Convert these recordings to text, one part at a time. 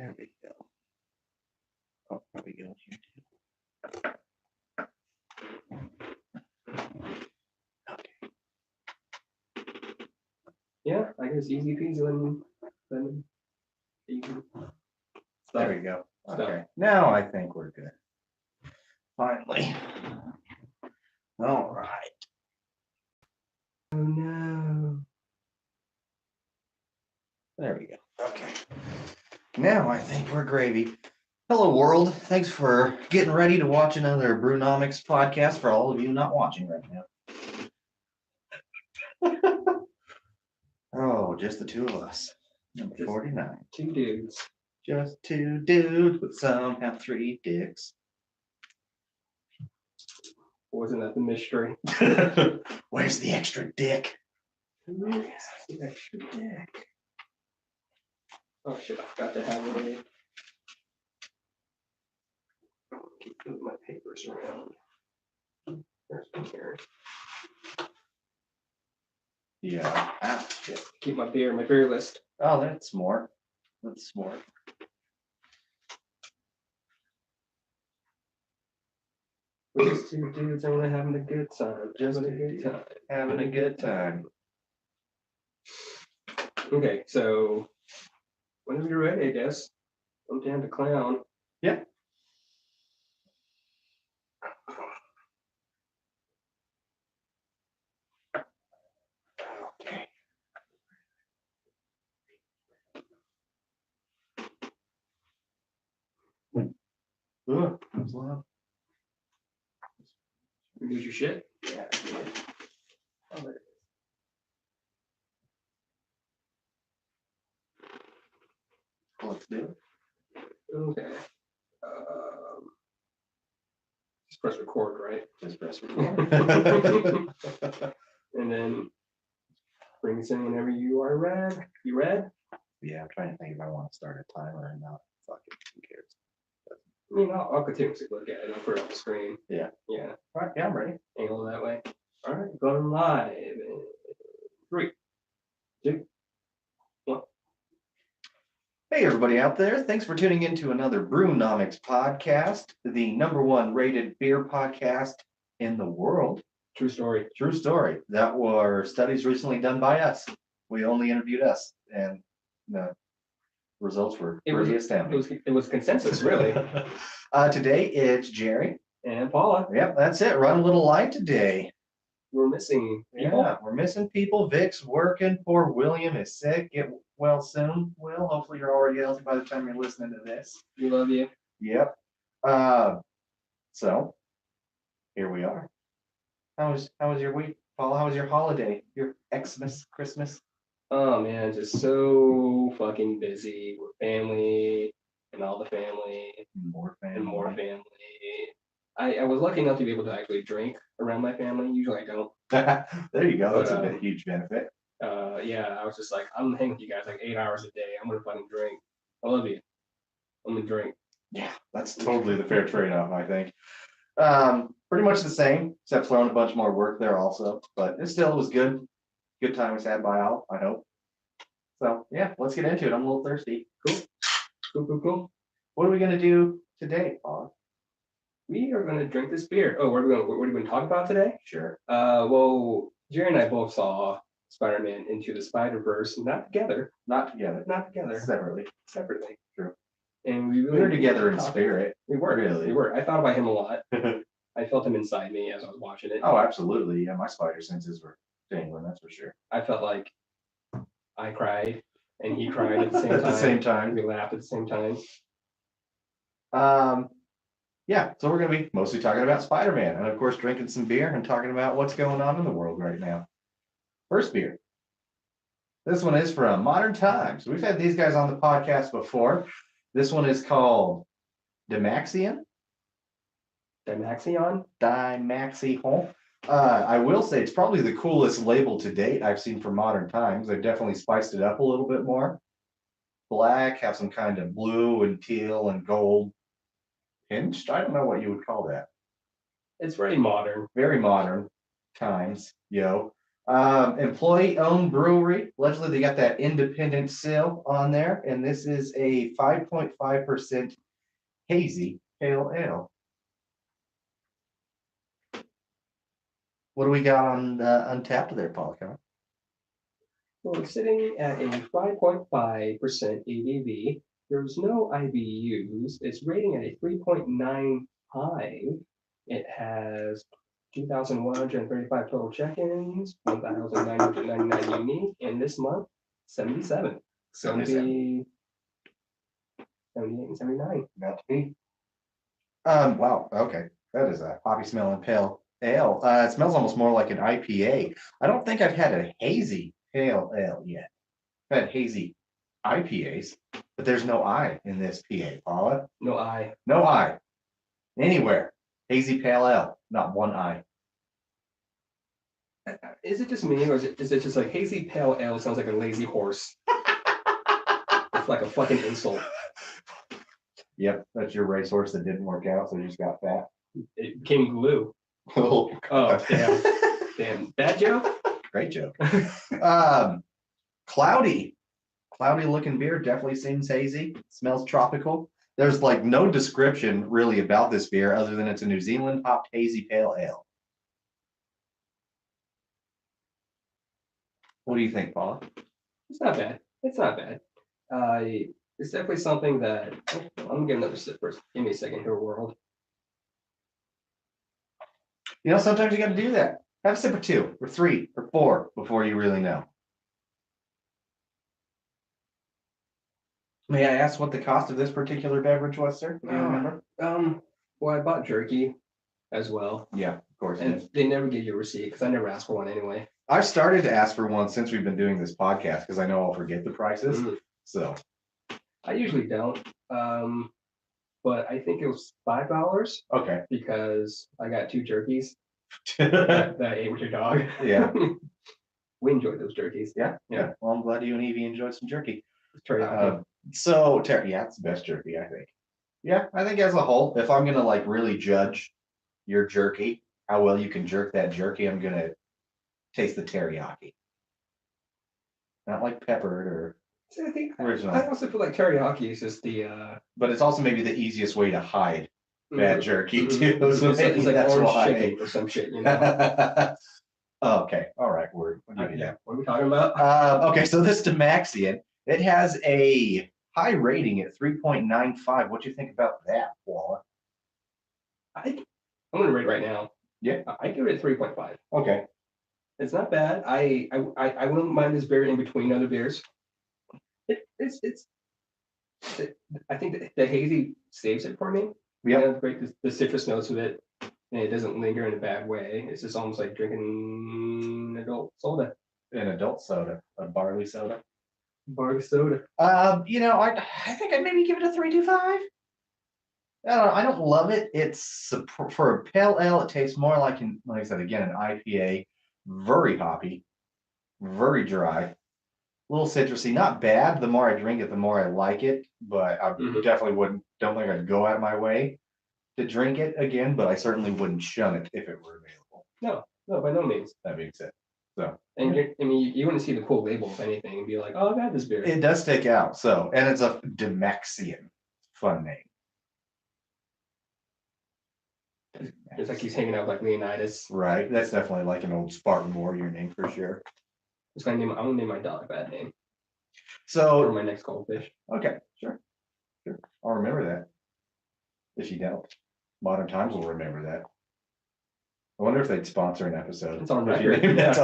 There we go. Oh, probably go here too. Okay. Yeah, I guess easy peasy lemon. Easy. There we go. Okay. Now I think we're good. Finally. All right. Oh no. There we go. Okay. Now I think we're gravy. Hello, world. Thanks for getting ready to watch another Brewnomics podcast for all of you not watching right now. Oh, just the two of us. Number Just 49. Two dudes. Just two dudes, but somehow three dicks. Wasn't that the mystery? Where's the extra dick? Where's the extra dick? Oh shit, I forgot to have it. Keep moving my papers around. There's one here. Yeah. Ah, shit. Keep my beer list. Oh, that's smart. That's smart. We're just two dudes only having a good time. Just Having a two good dudes. time. Having a good time. Okay, so whenever you're ready, I guess. I'm down to clown. Yeah. Okay. Ugh, that's loud. You lose your shit? Yeah. Oh, there it Let's do it. is. Okay. Just press record, right? Just press record. And then bring us in whenever you are ready. You read? Yeah, I'm trying to think if I want to start a timer or not. Fuck it, who cares? I mean, I'll continuously look at it. I'll put it on the screen. Yeah. Yeah. All right, yeah, I'm ready. Angle that way. All right, going live. In 3, 2, 1. Hey, everybody out there. Thanks for tuning in to another Brewnomics podcast, the #1 rated beer podcast in the world. True story. True story. That were studies recently done by us. We only interviewed us, and the results were pretty astounding. It was consensus, really. Today it's Jerry. And Paula, Yep, that's it. Run a little light today. we're missing people. Yeah, we're missing people. Vic's working. Poor William is sick. Get well soon, Will. Hopefully you're already healthy by the time you're listening to this. We love you. Yep. So here we are. How was your week, Paula? How was your holiday? Your Xmas, Christmas? Oh man, just so fucking busy with family and all the family More family. and more family. I was lucky enough to be able to actually drink around my family. Usually I don't. There you go. That's But, a huge benefit. Yeah, I was just like, I'm hanging with you guys like 8 hours a day. I'm gonna fucking drink. I love you. I'm gonna drink. Yeah, that's totally the fair trade-off, I think. Pretty much the same, except throwing a bunch more work there also. But it still was good. Good time was had by all, I hope. So yeah, let's get into it. I'm a little thirsty. Cool. What are we gonna do today, Paula? We are gonna drink this beer. Oh, what are we gonna talk about today? Sure. Well, Jerry and I both saw Spider-Man Into the Spider-Verse, not together. Not together. Separately. True. And we We were together in spirit. We were. Really? We were. I thought about him a lot. I felt him inside me as I was watching it. Oh, absolutely. Yeah, my spider senses were tingling, that's for sure. I felt like I cried and he cried at the same time. At the same time. We laughed at the same time. Yeah, so we're gonna be mostly talking about Spider-Man and of course drinking some beer and talking about what's going on in the world right now. First beer. This one is from Modern Times. We've had these guys on the podcast before. This one is called Dymaxion. Dymaxion? Dymaxion. I will say it's probably the coolest label to date I've seen from Modern Times. They've definitely spiced it up a little bit more. Black, have some kind of blue and teal and gold hinged. I don't know what you would call that. It's very modern. Very modern times, yo. Employee-owned brewery. Allegedly, they got that independent seal on there, and this is a 5.5% hazy pale ale. What do we got on Untapped there, Paul? Come on. Well, it's sitting at a 5.5% ABV. There's no IBUs. It's rating at a 3.95. It has 2,135 total check-ins, 1,999 unique, and this month, 77. 70, 78 and 79. About to be. Wow. Okay, that is a poppy smelling pale ale. It smells almost more like an IPA. I don't think I've had a hazy pale ale yet. I've had hazy IPAs, but there's no I in this PA, Paula. No I. No I. Anywhere. Hazy pale ale, not one I. Is it just me, or is it just like hazy pale ale sounds like a lazy horse? It's like a fucking insult. Yep, that's your racehorse that didn't work out, so you just got fat. It became glue. Oh, Oh, damn. Damn. Bad joke? great joke. Cloudy. Cloudy looking beer, definitely seems hazy. Smells tropical. There's like no description really about this beer other than it's a New Zealand hopped hazy pale ale. What do you think, Paula? It's not bad. It's not bad. It's definitely something that I'm gonna get another sip first. Give me a second here, world. You know, sometimes you got to do that. Have a sip or two, or three, or four before you really know. May I ask what the cost of this particular beverage was, sir? Do you remember? Well, I bought jerky as well, Yeah, of course. it and is. they never give you a receipt because I never asked for one anyway. I've started to ask for one since we've been doing this podcast because I know I'll forget the prices. Mhm. So I usually don't, but I think it was $5 okay. because I got 2 jerkies that I ate with your dog. Yeah. We enjoyed those jerkies. Yeah. Well, I'm glad you and Evie enjoyed some jerky. Teriyaki. Yeah, it's the best jerky, I think. Yeah, I think as a whole, if I'm gonna like really judge your jerky, how well you can jerk that jerky, I'm gonna taste the teriyaki. Not like peppered or, See, I think original. I also feel like teriyaki is just the but it's also maybe the easiest way to hide bad jerky mhm. too. So It's maybe like that's orange why. chicken or some shit, you know. Okay, all right, we'll give you Yeah. that. What are we talking about? Okay, so this Demaxian, it has a high rating at 3.95. What do you think about that, Paula? I'm gonna rate right now. Yeah. I give it a 3.5. Okay. It's not bad. I wouldn't mind this beer in between other beers. It's I think the hazy saves it for me. Yeah. You know, great the citrus notes of it, and it doesn't linger in a bad way. It's just almost like drinking adult soda. An adult soda, a barley soda. Barley soda. You know, I think I'd maybe give it a 3.25. I don't know. I don't love it. It's for a pale ale. It tastes more like like I said again, an IPA. Very hoppy, very dry, a little citrusy. Not bad. The more I drink it, the more I like it. But I definitely don't think I'd go out of my way to drink it again. But I certainly wouldn't shun it if it were available. No, by no means. That being said, so And I mean, you want to see the cool label, if anything, and be like, "Oh, I've had this beer." it does stick out. So, and it's a Demaxian, fun name. It's like he's hanging out with, like Leonidas. Right. That's definitely like an old Spartan warrior name for sure. I'm gonna name my dog that name for So, my next goldfish. okay, sure. I'll remember that. If you don't, Modern Times will remember that. I wonder if they'd sponsor an episode. It's on if you record. named that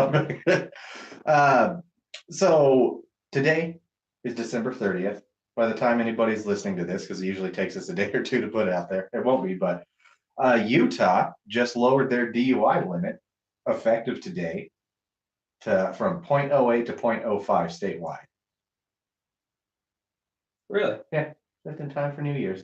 topic. So today is December 30th. By the time anybody's listening to this, because it usually takes us a day or two to put it out there, it won't be, but Utah just lowered their DUI limit effective today from 0.08 to 0.05 statewide. Really? Yeah, just in time for New Year's.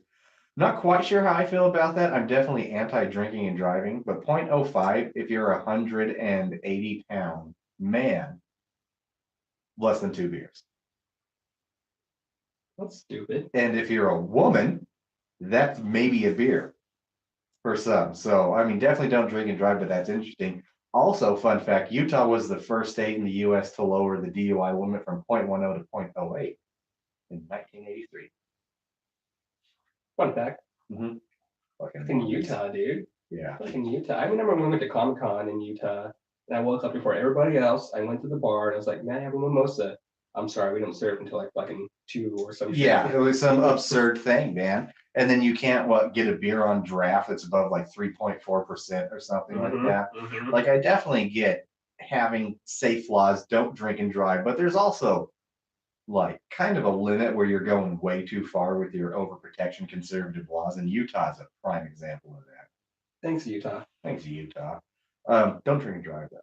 Not quite sure how I feel about that. I'm definitely anti-drinking and driving, but 0.05 if you're a 180-pound man, less than 2 beers. That's stupid. And if you're a woman, that's maybe a beer for some. So, I mean, definitely don't drink and drive, but that's interesting. Also, fun fact, Utah was the first state in the US to lower the DUI limit from 0.10 to 0.08 in 1983. Fun fact. Mhm. In Utah, dude. Yeah. In Utah. I remember when we went to Comic Con in Utah, and I woke up before everybody else. I went to the bar and I was like, "Man, I have a mimosa." I'm sorry, we don't serve until like fucking 2 or some shit. Yeah, it was some absurd thing, man. And then you can't get a beer on draft that's above like 3.4% or something like Mhm, that. mhm. Like I definitely get having safe laws, don't drink and drive, but there's also like kind of a limit where you're going way too far with your overprotection conservative laws, and Utah is a prime example of that. Thanks, Utah. Thanks, Utah. Don't drink and drive though.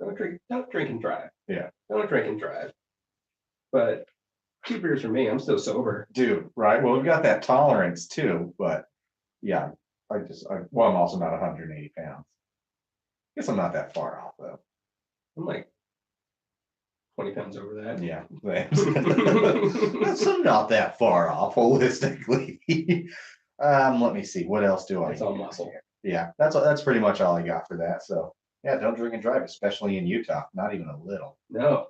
Don't drink and drive. Yeah. Don't drink and drive. But 2 beers for me. I'm still sober. Dude, right? Well, we've got that tolerance too, but yeah, well, I'm also not 180 pounds. Guess I'm not that far off though. I'm like 20 pounds over that. Yeah, so not that far off holistically. Let me see. What else do I? It's all got muscle. here? Yeah, that's pretty much all I got for that. So yeah, don't drink and drive, especially in Utah. Not even a little. No.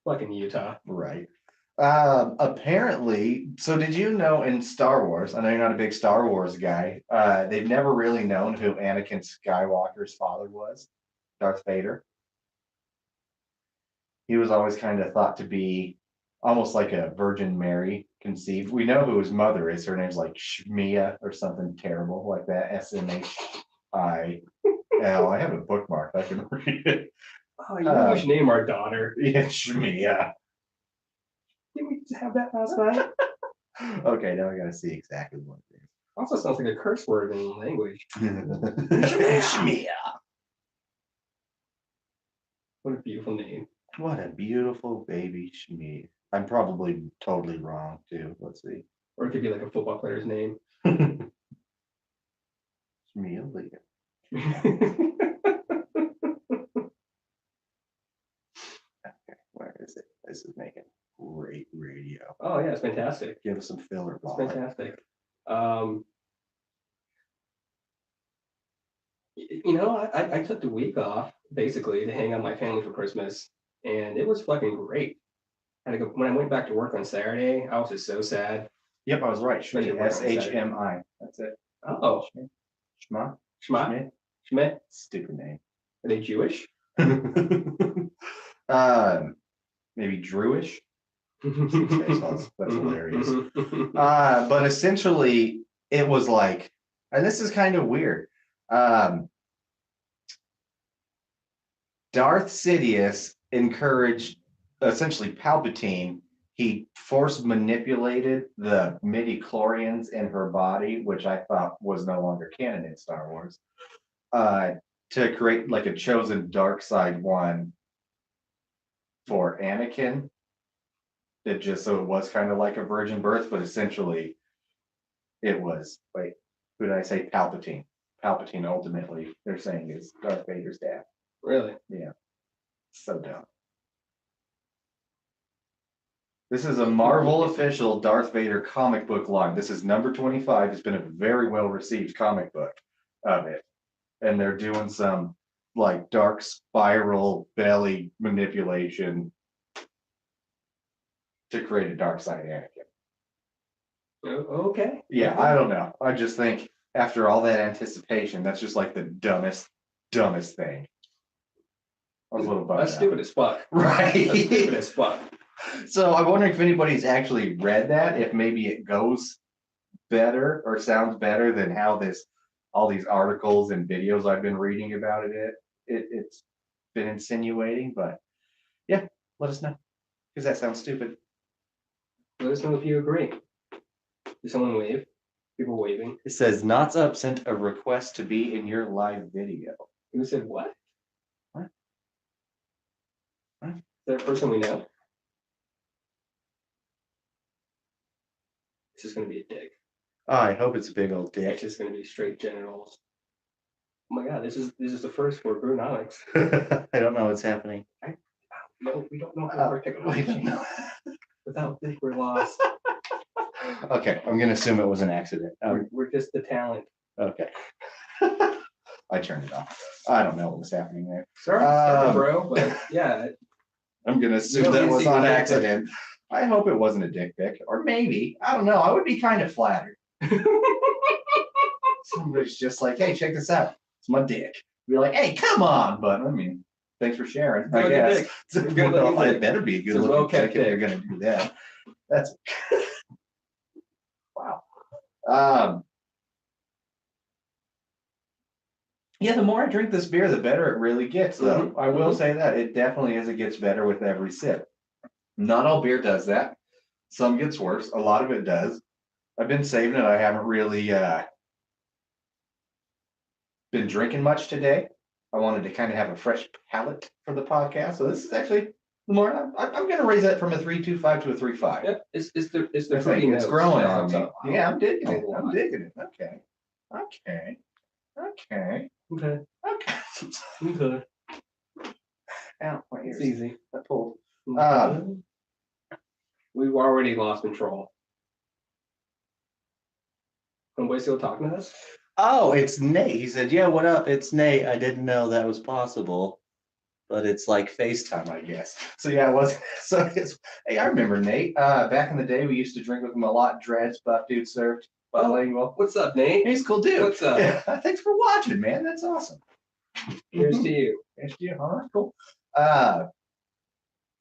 Fucking Utah. Right. Apparently, so did you know in Star Wars, I know you're not a big Star Wars guy, they've never really known who Anakin Skywalker's father was, Darth Vader. He was always kind of thought to be almost like a Virgin Mary conceived. We know who his mother is. Her name's like Shmia or something terrible like that. Smhil. I have a bookmark. I can read it. Oh, you know we should name our daughter. Yeah, Shmia. Didn't we just have that last night? Okay, now I gotta see exactly what it is. Also sounds like a curse word in language. Shmia. What a beautiful name. What a beautiful baby Shmia. I'm probably totally wrong too. Let's see. Or it could be like a football player's name. Shmia Leah. Where is it? This is making great radio. Oh yeah, it's fantastic. Give us some filler. It's Paul. fantastic. You know, I took the week off basically to hang out with my family for Christmas, and it was fucking great. I had to go when I went back to work on Saturday. I was just so sad. Yep, I was right. Especially Shmia. when I was SHMI. That's it. Oh, Shma. Schmidt. Schmidt. Stupid name. Are they Jewish? Maybe Druish. That's hilarious. But essentially, it was like, and this is kind of weird. Darth Sidious encouraged essentially Palpatine. He force manipulated the midi-chlorians in her body, which I thought was no longer canon in Star Wars, to create like a chosen dark side one for Anakin. It just so it was kind of like a virgin birth, but essentially it was, wait, who did I say? Palpatine. Palpatine ultimately, they're saying, is Darth Vader's dad. Really? Yeah. So dumb. This is a Marvel official Darth Vader comic book line. This is number 25. It's been a very well received comic book of it. And they're doing some like dark spiral belly manipulation to create a dark side Anakin. Okay. Yeah, I don't know. I just think after all that anticipation, that's just like the dumbest thing. I was a little bummed That's out. stupid as fuck. Right. That's stupid as fuck. So I'm wondering if anybody's actually read that, if maybe it goes better or sounds better than how all these articles and videos I've been reading about it's been insinuating, but yeah, let us know. Because that sounds stupid. Let us know if you agree. Did someone wave? People waving. It says Knots Up sent a request to be in your live video. Who said what? What? Is that a person we know? It's just gonna be a dick. Oh, I hope it's a big old It's dick. just gonna be straight genitals. Oh my god, this is the first for Brunomics. I don't know what's happening. No, we don't know how we're technology. Without this, we're lost. Okay, I'm gonna assume it was an accident. We're just the talent. Okay. I turned it off. I don't know what was happening there. Sorry, bro, but yeah. I'm gonna assume don't that need to was see on the dick pic. accident. I hope it wasn't a dick pic, or maybe, I don't know. I would be kind of flattered. Somebody's just like, hey, check this out. It's my dick. Be like, hey, come on, but I mean, thanks for sharing. I Good-looking guess. dick. Good-looking Well, it dick. better be a It's good a looking well-kept dick if they're dick. gonna do that. That's wow. Um, yeah, the more I drink this beer, the better it really gets, though. I will say that it definitely is. It gets better with every sip. Not all beer does that. Some gets worse. A lot of it does. I've been saving it. I haven't really been drinking much today. I wanted to kind of have a fresh palate for the podcast. So this is actually the more I'm going to raise that from a 3.25 to a 3.5. Yep, it's the I think fruity it's notes growing that on helps me. out. Yeah, I'm digging it. A I'm lot. digging it. Okay. Okay. Okay. Okay. Okay. Okay. Ow, my It's ears. easy. That pulled. We've already lost control. Somebody still talking to us? Oh, it's Nate. He said, "Yeah, what up? It's Nate. I didn't know that was possible, but it's like FaceTime, I guess." So yeah, it was. So it's. Hey, I remember Nate. Back in the day, we used to drink with him a lot. Dreads, Buff Dude Surfed, bilingual. What's up, Nate? He's a cool dude. What's up? Yeah, thanks for watching, man. That's awesome. Here's to you. Thanks to you. All right, cool.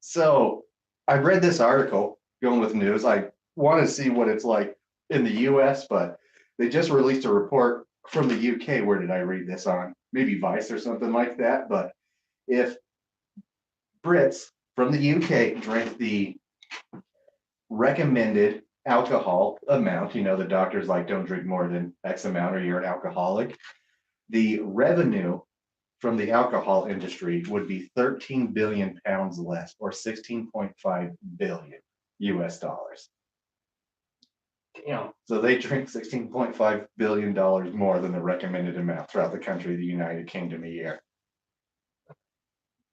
So I read this article going with news. I want to see what it's like in the U.S., but they just released a report from the U.K. Where did I read this on? Maybe Vice or something like that. But if Brits from the UK drink the recommended alcohol amount, the doctor's like, don't drink more than X amount or you're an alcoholic. The revenue from the alcohol industry would be 13 billion pounds less, or 16.5 billion US dollars. Damn. So they drink $16.5 billion more than the recommended amount throughout the country of the United Kingdom a year.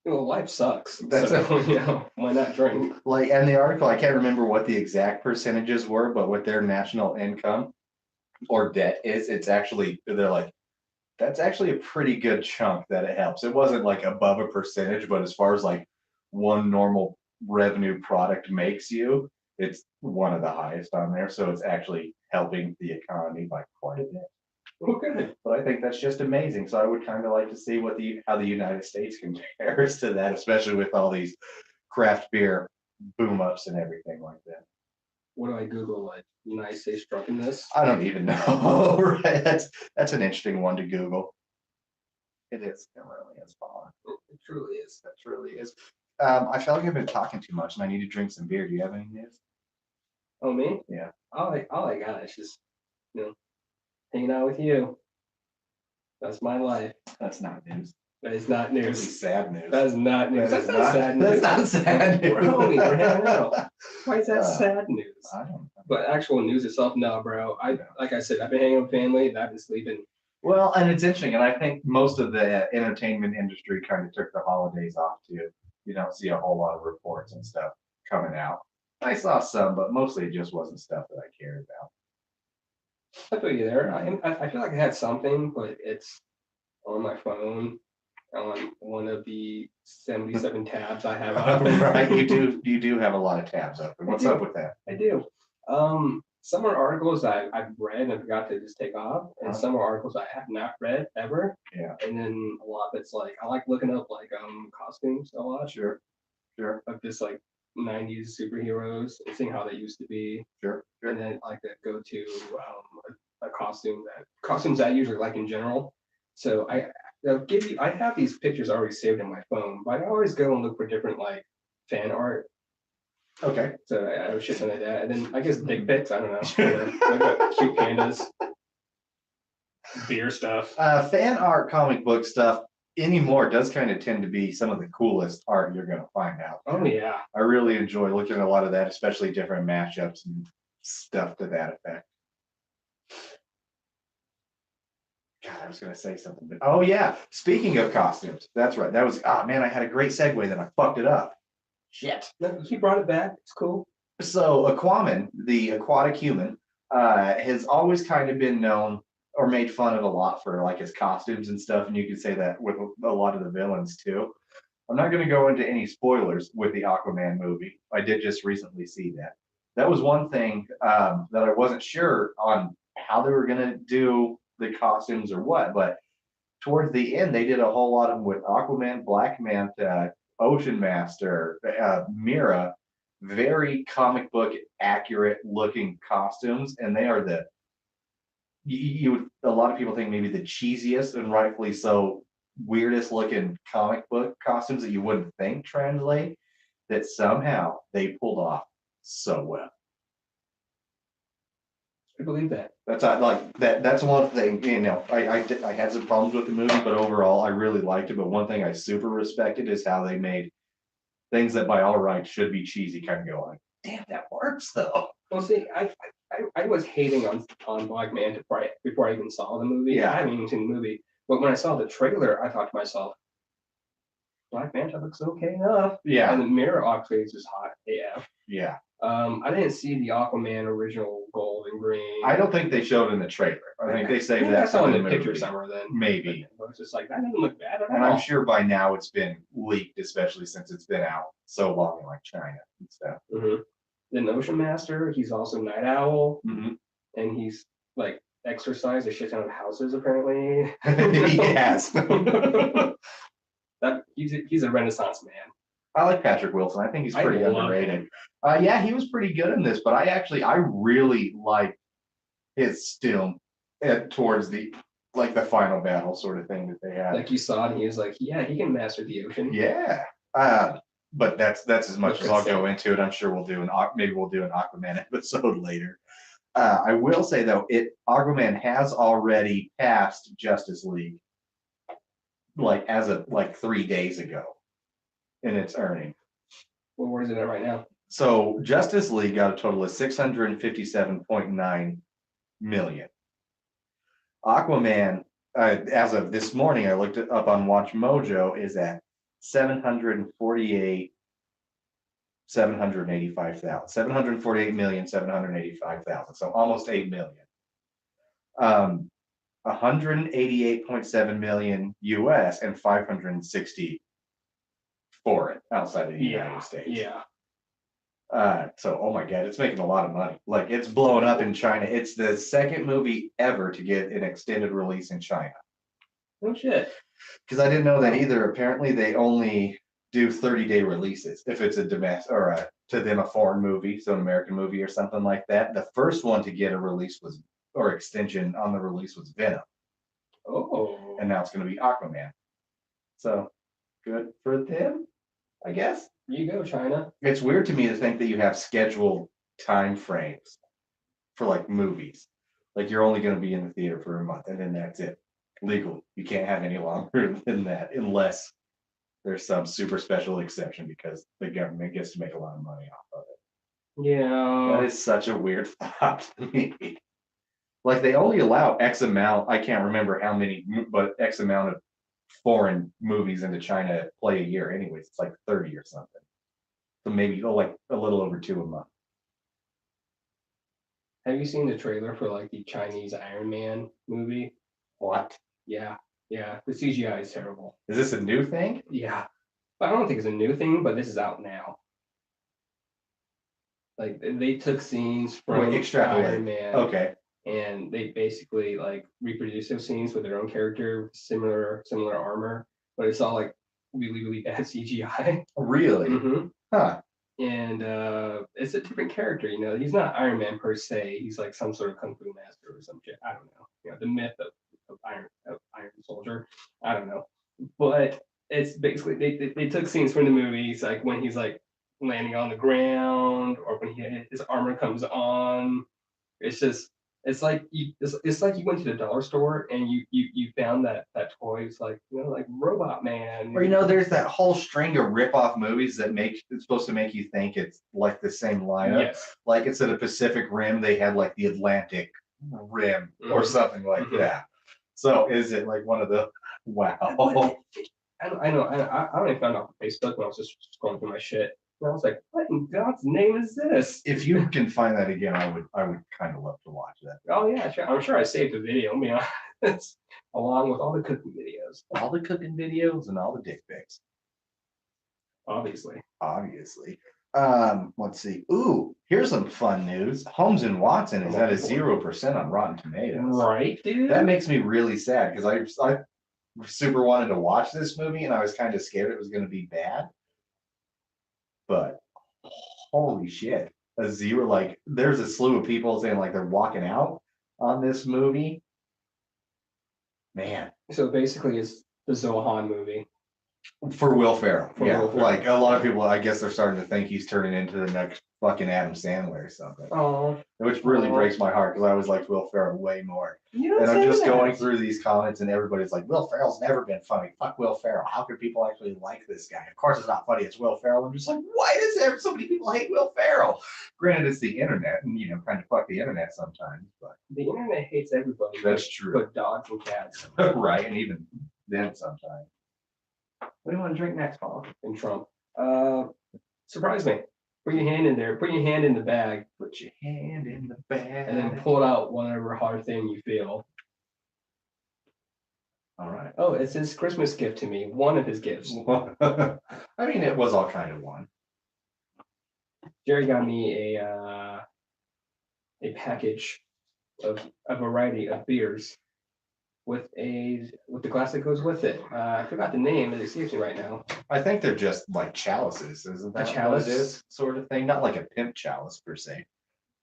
Well, life sucks. That's so, why not drink? Like, and the article, I can't remember what the exact percentages were, but what their national income or debt is, it's actually, they're like, that's actually a pretty good chunk that it helps. It wasn't like above a percentage, but as far as like one normal revenue product makes you, it's one of the highest on there. So it's actually helping the economy by quite a bit. Okay. But I think that's just amazing. So I would kind of like to see how the United States compares to that, especially with all these craft beer boom ups and everything like that. What do I Google? Like United States drunkenness? I don't even know. Right? That's an interesting one to Google. It is. It really is, Paula. It truly is. That truly is. I feel like I've been talking too much and I need to drink some beer. Do you have any news? Oh, me? Yeah. All I got is just, hanging out with you. That's my life. That's not news. That is not This news. is sad news. That is not news. That is That's not sad news. That's not sad news. We're homies. We're hanging out. Why is that sad news? I don't know. But actual news itself, no, bro. Like I said, I've been hanging with family and I've been sleeping. Well, and it's interesting, and I think most of the entertainment industry kind of took the holidays off too. You don't see a whole lot of reports and stuff coming out. I saw some, but mostly it just wasn't stuff that I cared about. I feel you there. I feel like I had something, but it's on my phone on one of the 77 tabs I have open. Right, you do have a lot of tabs open. What's up with that? I do. Some are articles I've read and forgot to just take off, and Uh-huh. some are articles I have not read ever. Yeah. And then a lot of it's like I like looking up like costumes a lot Sure. of just like 90s superheroes and seeing how they used to be. Sure. And then I like to go to a costumes that I usually like in general. So I have these pictures already saved in my phone, but I always go and look for different like fan art. Okay. So I was shit like that. And then I guess dick pics, I don't know. Like cute pandas. Beer stuff. Fan art comic book stuff anymore does kind of tend to be some of the coolest art you're going to find out. Oh yeah. I really enjoy looking at a lot of that, especially different matchups and stuff to that effect. God, I was going to say something, but oh yeah, speaking of costumes, that's right. That was man, I had a great segue, then I fucked it up. Shit. No, he brought it back. It's cool. So Aquaman, the aquatic human, has always kind of been known or made fun of a lot for like his costumes and stuff, and you could say that with a lot of the villains too. I'm not going to go into any spoilers with the Aquaman movie. I did just recently see that. That was one thing that I wasn't sure on how they were going to do the costumes or what, but towards the end, they did a whole lot of them with Aquaman, Black Manta, Ocean Master, Mira, very comic book accurate looking costumes, and they are the you would a lot of people think maybe the cheesiest and rightfully so weirdest looking comic book costumes that you wouldn't think translate that somehow they pulled off so well. I believe that. That's like that. That's one thing. I had some problems with the movie, but overall, I really liked it. But one thing I super respected is how they made things that by all rights should be cheesy kind of go like, damn, that works though. Well, see, I was hating on Black Manta before I even saw the movie. Yeah. I haven't even seen the movie, but when I saw the trailer, I thought to myself, Black Manta looks okay enough. Yeah, And the Mirror Oxface is hot AF. yeah. I didn't see the Aquaman original gold and green. I don't think they showed in the trailer. I think they saved that I saw for in the the picture movie. somewhere then. Maybe. But it's just like, that doesn't look bad at all. And I'm sure by now it's been leaked, especially since it's been out so long in like China and stuff. Mhm. Then Ocean Master, he's also Night Owl, Mhm. and he's like exercised a shit ton of houses apparently. Yes. That he's a Renaissance man. I like Patrick Wilson. I think he's I pretty love underrated. Yeah, he was pretty good in this, but I really like his still towards the like the final battle sort of thing that they had. Like you saw, and he was like, yeah, he can master the ocean. Yeah. But that's as much as I'll go into it. I'm sure maybe we'll do an Aquaman episode later. I will say though, Aquaman has already passed Justice League, like as of like 3 days ago, in its earning. Well, where is it at right now? So Justice League got a total of 657.9 million. Aquaman, as of this morning, I looked it up on Watch Mojo, is at 748,785,000. So almost 8 million. 188.7 million US and 560 foreign outside of the United States. Yeah. So oh my god, it's making a lot of money. Like it's blowing up in China. It's the second movie ever to get an extended release in China. No shit. Because I didn't know that either. Apparently, they only do 30-day releases if it's a domestic or to them a foreign movie, so an American movie or something like that. The first one to get a release or extension on the release was Venom, Oh. and now it's going to be Aquaman. So good for them, I guess. You go, China. It's weird to me to think that you have scheduled time frames for like movies. Like you're only going to be in the theater for a month and then that's it. Legal. You can't have any longer than that unless there's some super special exception because the government gets to make a lot of money off of it. Yeah. That is such a weird thought to me. Like they only allow X amount, I can't remember how many, but X amount of foreign movies into China play a year anyways. It's like 30 or something. So maybe like a little over 2 a month. Have you seen the trailer for like the Chinese Iron Man movie? What? Yeah. Yeah. The CGI is terrible. Is this a new thing? Yeah. But I don't think it's a new thing, but this is out now. Like they took scenes from Wait, extrapolate. Iron Man. Okay. And they basically like reproduce those scenes with their own character, similar armor, but it's all like really bad CGI. Really? Mm-hmm. Huh. And it's a different character, you know. He's not Iron Man per se. He's like some sort of kung fu master or some shit. I don't know. You know, the myth of Iron Soldier. I don't know. But it's basically they took scenes from the movies, like when he's like landing on the ground or when his armor comes on. It's just it's like you went to the dollar store and you found that toy. It's like, you know, like Robot Man. Or there's that whole string of rip-off movies that it's supposed to make you think it's like the same lineup. Yes. Like instead of Pacific Rim, they had like the Atlantic Rim or something like that. So is it like one of the wow? I know. I only found out on Facebook when I was just scrolling through my shit. And I was like, what in God's name is this? If you can find that again, I would kind of love to watch that. Oh yeah, sure. I'm sure I saved a video. I mean, along with all the cooking videos, All the cooking videos and all the dick pics, obviously. obviously. Let's see. Ooh, here's some fun news. Holmes and Watson is at a 0% on Rotten Tomatoes. Right, dude. That makes me really sad because I super wanted to watch this movie and I was kind of scared it was going to be bad. But holy shit, a zero! Like, there's a slew of people saying like they're walking out on this movie. Man, So basically, it's the Zohan movie. for Will Ferrell, For yeah. Will Ferrell. Like a lot of people, I guess they're starting to think he's turning into the next fucking Adam Sandler or something. Oh, Which really Aw. breaks my heart because I always liked Will Ferrell way more. you don't And I'm say just that. going through these comments and everybody's like, Will Ferrell's never been funny. Fuck Will Ferrell. How could people actually like this guy? Of course it's not funny, it's Will Ferrell. I'm just like, why does there so many people hate Will Ferrell? Granted, it's the internet and kind of fuck the internet sometimes, but The internet hates everybody. that's true. But dogs and cats Right, and even then sometimes. what do you want to drink next, Paul? And Trump. Surprise me. Put your hand in there. Put your hand in the bag, Put your hand in the bag. and then pull out whatever hard thing you feel. All right. Oh, it's his Christmas gift to me. One of his gifts. I mean, it was all kind of one. Jerry got me a package of a variety of beers with the glass that goes with it. I forgot the name, it escapes me right now. I think they're just like chalices, isn't that chalice? what it is? Sort of thing, not like a pimp chalice per se.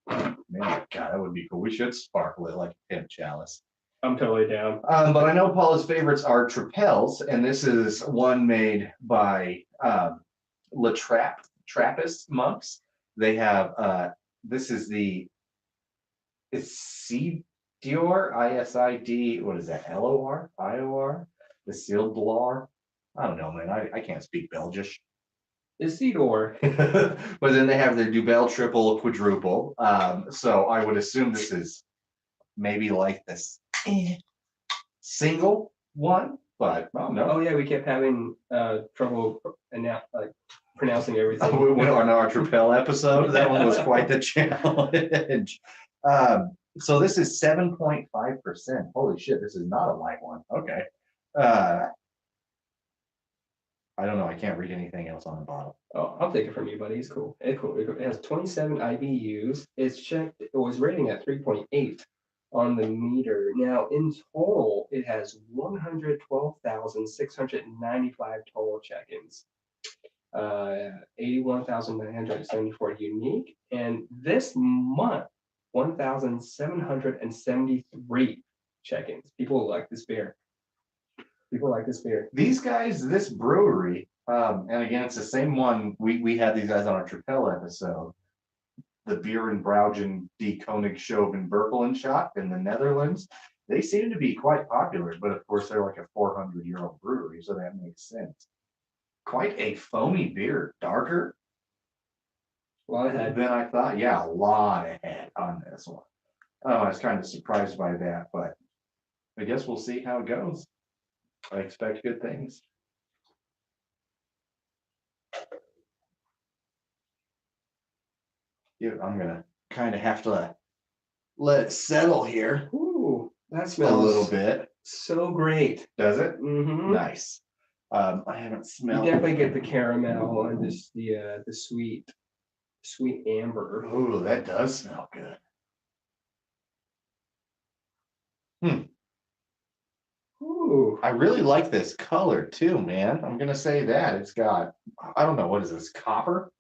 Man, God, that would be cool. We should sparkle it like a pimp chalice. I'm totally down. But I know Paula's favorites are Trapels, and this is one made by Trappist monks. They have this is it's Dior, ISID, what is that, LOR, IOR, the sealed Blar. I don't know, man. I can't speak Belgish. Isidore. But then they have their Dubel triple quadruple. So I would assume this is maybe like this single one, but Oh no. yeah, we kept having trouble pronouncing everything. On our Trapel episode, that one was quite the challenge. So this is 7.5%. Holy shit, this is not a light one. Okay. I don't know. I can't read anything else on the bottle. Oh, I'll take it from you, buddy. It's cool. It's cool. It has 27 IBUs. It's checked. It was rating at 3.8 on the meter. Now, in total, it has 112,695 total check-ins. 81,974 unique. And this month, 1,773 check-ins. People like this beer. People like this beer. These guys, this brewery, and again, it's the same one. We had these guys on our Trapel episode. The Beer and Brouwen de Koningshoven Berkelen shop in the Netherlands. They seem to be quite popular, but of course they're like a 400-year-old brewery, so that makes sense. Quite a foamy beer, darker A lot ahead. than I thought. Yeah, a lot ahead on this one. Oh, I was kind of surprised by that, but I guess we'll see how it goes. I expect good things. Yeah, I'm gonna kind of have to let it settle here Ooh, that a smells little bit. so great. Does it? Mm-hmm. Nice. I haven't You smelled. definitely get the caramel and just the sweet amber. Ooh, that does smell good. Ooh, I really like this color too, man. I'm gonna say that it's got, I don't know, what is this, copper?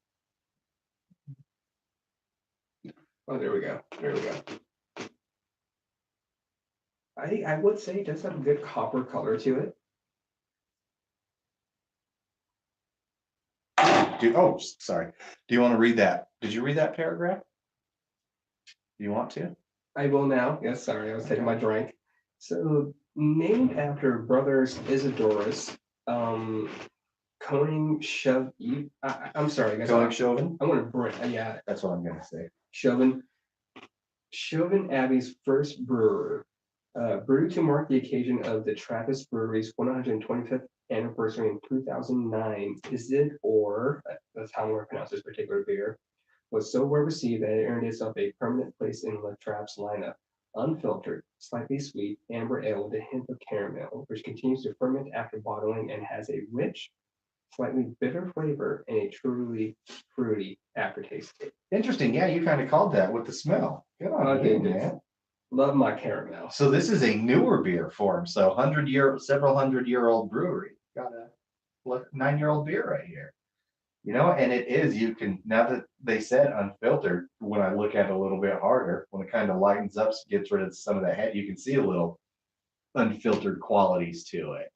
oh, there we go. There we go. I would say it does have a good copper color to it. Sorry. Do you want to read that? Did you read that paragraph? Do you want to? I will now. Yes, sorry, I was taking my drink. So, named after brothers Isidorus, Koning I'm sorry, guys. Koningshoven? I'm gonna break. Yeah, That's what I'm gonna say. Chauvin Abbey's first brewer, brewed to mark the occasion of the Trappist Brewery's 125th anniversary in 2009. Isidore, that's how I'm gonna pronounce this particular beer, was so well received that it earned itself a permanent place in La Trapp's lineup. unfiltered, slightly sweet amber ale with a hint of caramel, which continues to ferment after bottling and has a rich, slightly bitter flavor and a truly fruity aftertaste. Interesting. Yeah, you kind of called that with the smell. Good on I you, did. man. Love my caramel. So this is a newer beer for him. So several 100-year-old brewery. Got a 9-year-old beer right here. You know, and it is, you can, now that they said unfiltered, when I look at it a little bit harder, when it kind of lightens up, gets rid of some of the head, you can see a little unfiltered qualities to it.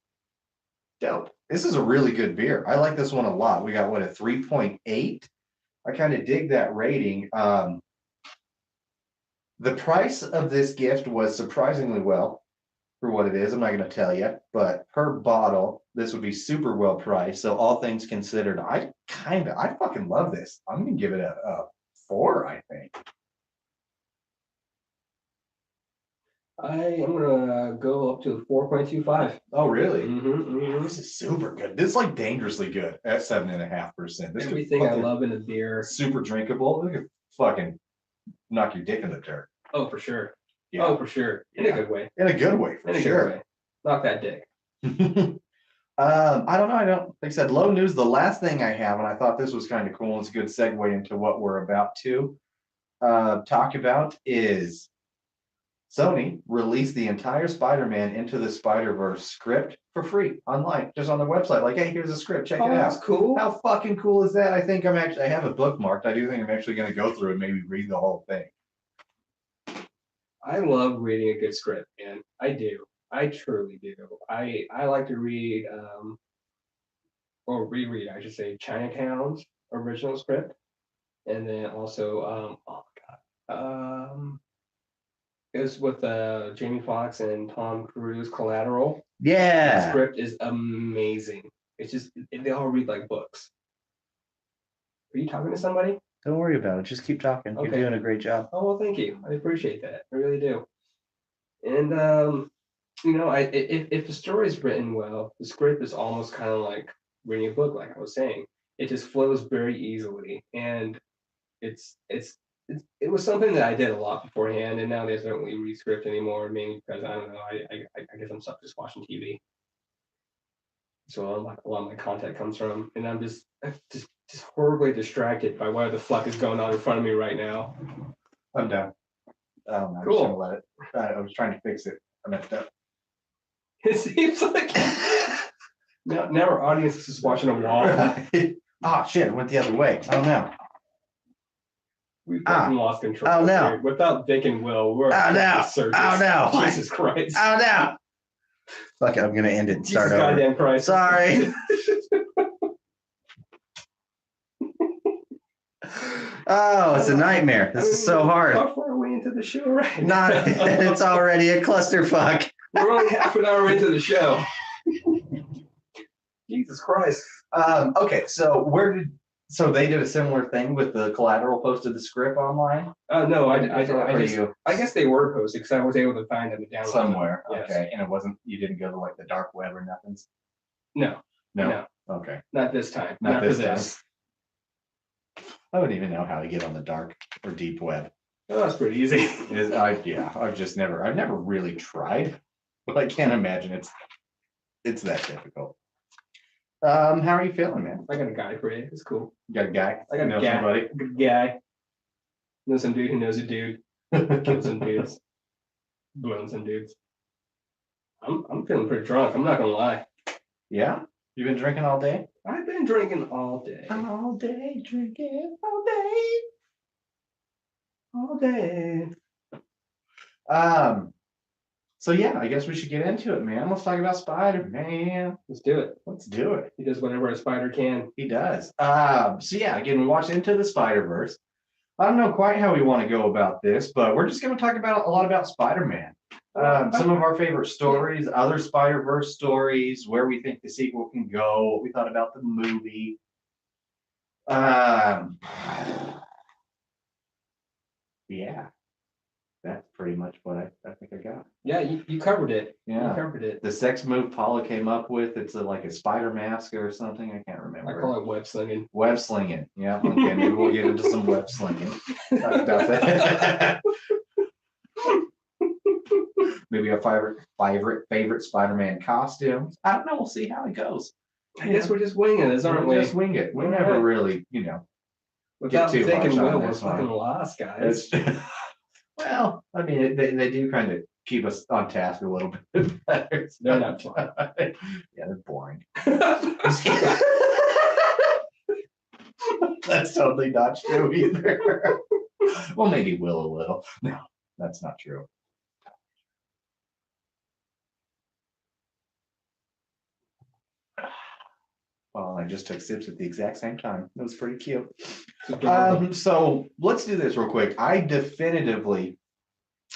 Dope. This is a really good beer. I like this one a lot. We got what, a 3.8? I kind of dig that rating. The price of this gift was surprisingly well for what it is. I'm not going to tell you, but per bottle, this would be super well priced. So all things considered, I fucking love this. I'm going to give it a 4, I think. I am gonna go up to 4.25. Oh, really? Mm-hmm. This is super good. This is like dangerously good at 7.5%. This Everything I love in a beer. super drinkable. Look at fucking knock your dick in the dirt. Oh, for sure. Yeah. Oh, for sure. In a good way. In a good way, for In a sure. good way. Knock that dick. I don't know. Like I said, low news. The last thing I have, and I thought this was kind of cool. It's a good segue into what we're about to talk about is Sony released the entire Spider-Man Into the Spider-Verse script for free online, just on their website. Like, hey, here's a script. Check it That's out. cool. How fucking cool is that? I have it bookmarked. I do think I'm actually going to go through and maybe read the whole thing. I love reading a good script, man. I do. I truly do. I like to read or reread, I should say, Chinatown's original script. And then also it was with Jamie Foxx and Tom Cruise, Collateral. The Yeah. script is amazing. It's just they all read like books. Are you talking to somebody? Don't worry about it. Just keep talking. Okay. You're doing a great job. Oh well, thank you. I appreciate that. I really do. And if the story is written well, the script is almost kind of like reading a book, like I was saying. It just flows very easily, and it was something that I did a lot beforehand, and nowadays I don't really read script anymore, mainly because I don't know. I guess I'm stuck just watching TV. So a lot of my content comes from, and I'm just horribly distracted by what the fuck is going on in front of me right now. I'm done. I'm just Cool. gonna let it. I was trying to fix it. I messed up. It seems like now our audience is just watching a wall. Oh shit! It went the other way. Oh no. We've fucking lost control. Oh, no. here. Without Dick and Will, we're Oh, no. a circus. Oh, no. Jesus Christ. Oh no. Fuck it. I'm gonna end it and Jesus start over. goddamn Christ. Sorry. Oh, it's a nightmare. This is so hard. How far are we into the show right Not. now? It's already a clusterfuck. We're only half an hour into the show. Jesus Christ. Okay, so they did a similar thing with the Collateral posted the script online? No, Or you I guess they were posted because I was able to find them and download them. somewhere. Yes. Okay, and you didn't go to like the dark web or nothing? No, No. Okay. not this time. Not for this this. I wouldn't even know how to get on the dark or deep web. Oh, that's pretty easy. I've never really tried, but I can't imagine it's that difficult. How are you feeling, man? I got a guy for you. It's cool. You got a guy? I got a Know guy. somebody? Good guy. Know some dude who knows a dude. Killed some dudes. Blown some dudes. I'm feeling pretty drunk. I'm not gonna lie. Yeah? You've been drinking all day? I've been drinking all day. All day drinking, all day. All day. So yeah, I guess we should get into it, man. Let's talk about Spider-Man. Let's do it. Let's do it. He does whatever a spider can. He does. So yeah, again, we watched Into the Spider-Verse. I don't know quite how we want to go about this, but we're just going to talk about a lot about Spider-Man. Some of our favorite stories, other Spider-Verse stories, where we think the sequel can go, what we thought about the movie. Yeah, that's pretty much what I think I got. Yeah, you covered it. Yeah. You covered it. The sex move Paula came up with, it's like a spider mask or something. I can't I remember. call it web slinging. Web slinging. Yeah. Okay. Maybe we'll get into some web slinging. Talk about that. maybe a favorite Spider-Man costumes. I don't know. We'll see how it goes. I guess we're just winging this, aren't We'll we? just wing it. We All never right. really, Without too thinking, harsh on we're this one. fucking lost, guys. it's well, I mean, they do kind of keep us on task a little bit better. They're not fun. Yeah, they're boring. That's totally not true either. Well, maybe Will a little. No, that's not true. Well, I just took sips at the exact same time. It was pretty cute. So let's do this real quick. I definitively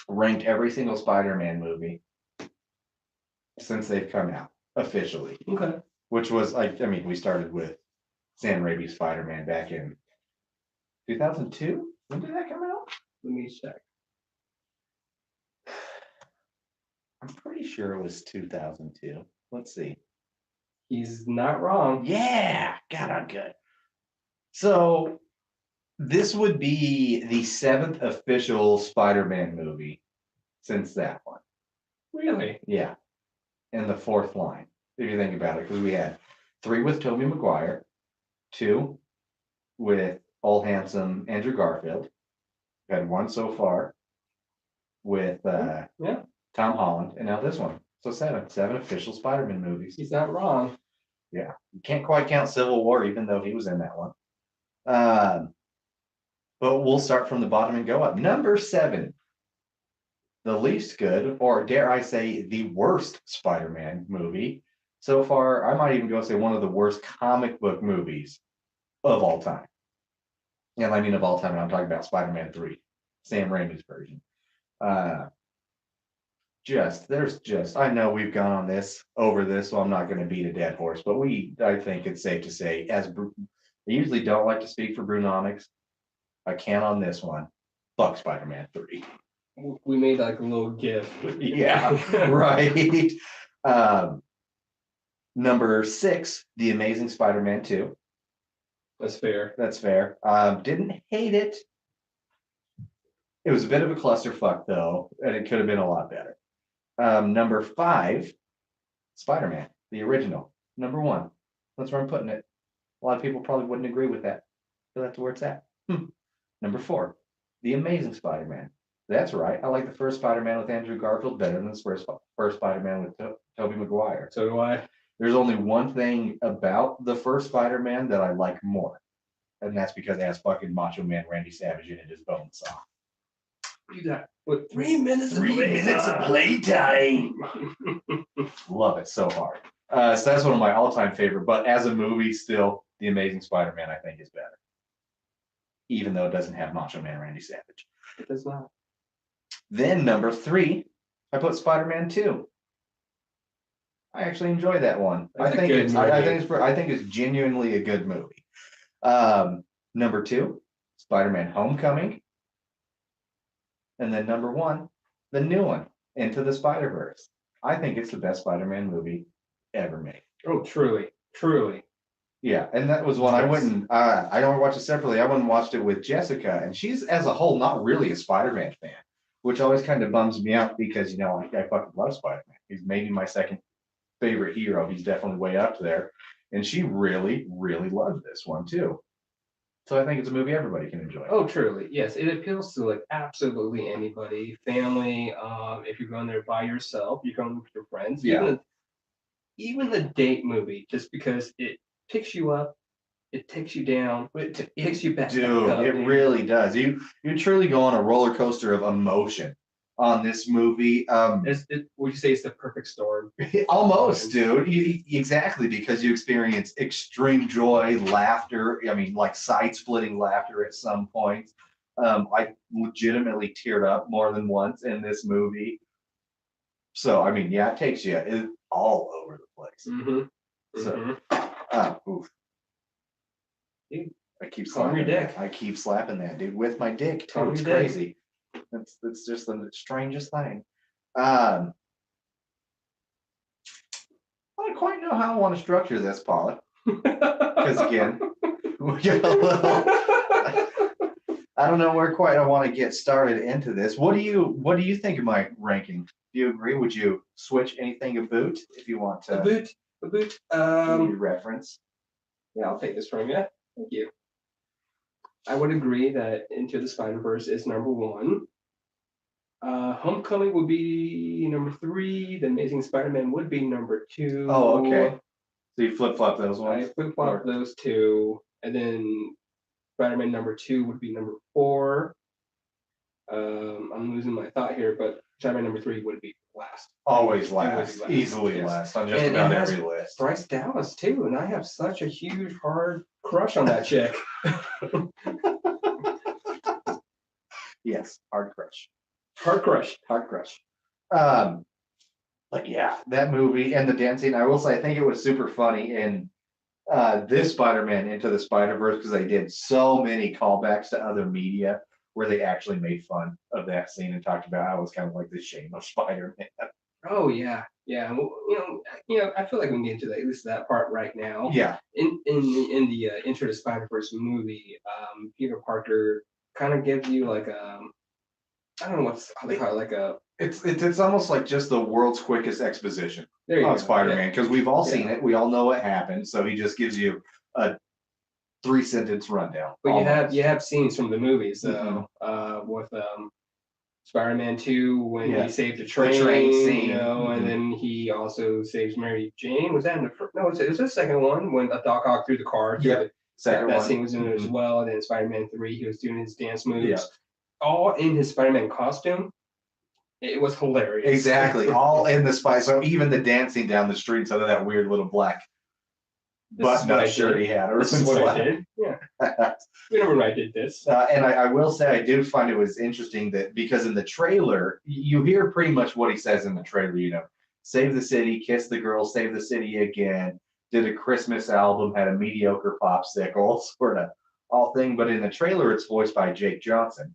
ranked every single Spider-Man movie since they've come out officially, Okay. which was like, I mean, we started with Sam Raimi's Spider-Man back in 2002. When did that come out? Let me check. I'm pretty sure it was 2002. Let's see. He's not wrong. Yeah, God, I'm good. So this would be the 7th official Spider-Man movie since that one. Really? Yeah. And the 4th line, if you think about it, because we had 3 with Tobey Maguire, 2 with all handsome Andrew Garfield. We had 1 so far with Yeah. Tom Holland, and now this one. So 7 official Spider-Man movies. He's not wrong. Yeah, you can't quite count Civil War, even though he was in that one. But we'll start from the bottom and go up. Number 7, the least good, or dare I say, the worst Spider-Man movie so far. I might even go say one of the worst comic book movies of all time. And I mean of all time, and I'm talking about Spider-Man 3, Sam Raimi's version. I know we've gone on this over this, so I'm not going to beat a dead horse, but I think it's safe to say, I usually don't like to speak for Brunomics. I can on this one. Fuck Spider-Man 3. We made like a little gif. Yeah, right. Number 6, The Amazing Spider-Man 2. That's fair. That's fair. Didn't hate it. It was a bit of a clusterfuck though, and it could have been a lot better. Number 5, Spider-Man, the original. Number 1. That's where I'm putting it. A lot of people probably wouldn't agree with that. So that's where it's at. Number 4, The Amazing Spider-Man. That's right. I like the first Spider-Man with Andrew Garfield better than the first Spider-Man with Tobey Maguire. So do I. There's only one thing about the first Spider-Man that I like more. And that's because it has fucking Macho Man Randy Savage in it as Bonesaw. You got what? 3 minutes. 3 minutes of playtime. Love it so hard. So that's one of my all-time favorite. But as a movie, still, The Amazing Spider-Man I think is better, even though it doesn't have Macho Man Randy Savage. It does not. Then number 3, I put Spider-Man 2. I actually enjoy that one. That's I think it's genuinely a good movie. Number 2, Spider-Man Homecoming. And then number 1, the new one, Into the Spider-Verse. I think it's the best Spider-Man movie ever made. Oh, truly. Truly. Yeah, and that was one I went and I don't watch it separately. I went and watched it with Jessica, and she's as a whole not really a Spider-Man fan, which always kind of bums me out because I fucking love Spider-Man. He's maybe my second favorite hero. He's definitely way up there, and she really, really loved this one too. So I think it's a movie everybody can enjoy. Oh, truly. Yes, it appeals to like absolutely anybody, family. If you're going there by yourself, you're going with your friends. Yeah. Even the date movie, just because it picks you up, it takes you down, it takes you back. Dude, up, it really does. You truly go on a roller coaster of emotion on this movie. Would you say it's the perfect storm? Almost, dude. Exactly, because you experience extreme joy, laughter. I mean, like side-splitting laughter at some points. I legitimately teared up more than once in this movie. So, I mean, yeah, it takes you all over the place. Mm-hmm. So, oof. Dude, I keep calm your slapping dick. that. I keep slapping that, dude, with my dick. Too. Calm It's your dick. crazy. It's just the strangest thing. I don't quite know how I want to structure this, Paula. Because again, we get a little. I don't know where quite I want to get started into this. What do you think of my ranking? Do you agree? Would you switch anything about if you want A to boot, a boot. give you reference? Yeah, I'll take this from you. Thank you. I would agree that Into the Spider-Verse is number one. Homecoming would be number three. The Amazing Spider-Man would be number two. Oh, okay. So you flip flop those I ones. flip flop those two, and then Spider-Man number two would be number four. I'm losing my thought here, but Spider-Man number three would be last. Always It would be last, last, easily yes. last on just And it about has every list. Bryce Dallas too, and I have such a huge hard crush on that chick. Yes, hard crush. Hard crush. Hard crush. But yeah, that movie and the dancing, I will say, I think it was super funny in this Spider-Man Into the Spider-Verse because they did so many callbacks to other media where they actually made fun of that scene and talked about how it was kind of like the shame of Spider-Man. Oh yeah, yeah. Well, I feel like we can get into at least that part right now. Yeah, In the Into the Spider-Verse movie, Peter Parker kind of gives you like I don't know how they call it, like a it's almost like just the world's quickest exposition there you on go. Spider-Man because we've all seen Yeah. it, we all know what happened, so he just gives you a 3-sentence rundown. But almost. you have scenes from the movies though, with Spider-Man 2 when Yeah. he saved the train, scene. and then he also saves Mary Jane. Was that in the first? No, it was the second one when Doc Ock threw the car. through Yep. the- Second that one. scene was in it as Mhm. well. And then Spider-Man 3, he was doing his dance moves, Yeah. all in his Spider-Man costume. It was hilarious. Exactly, all in the spice. So even the dancing down the street, so that weird little black This is what button-up I shirt did. he had. This is what I did. Yeah, remember when I did this? And I will say, I do find it was interesting that because in the trailer, you hear pretty much what he says in the trailer, save the city, kiss the girl, save the city again, did a Christmas album, had a mediocre popsicle, sort of all thing. But in the trailer, it's voiced by Jake Johnson,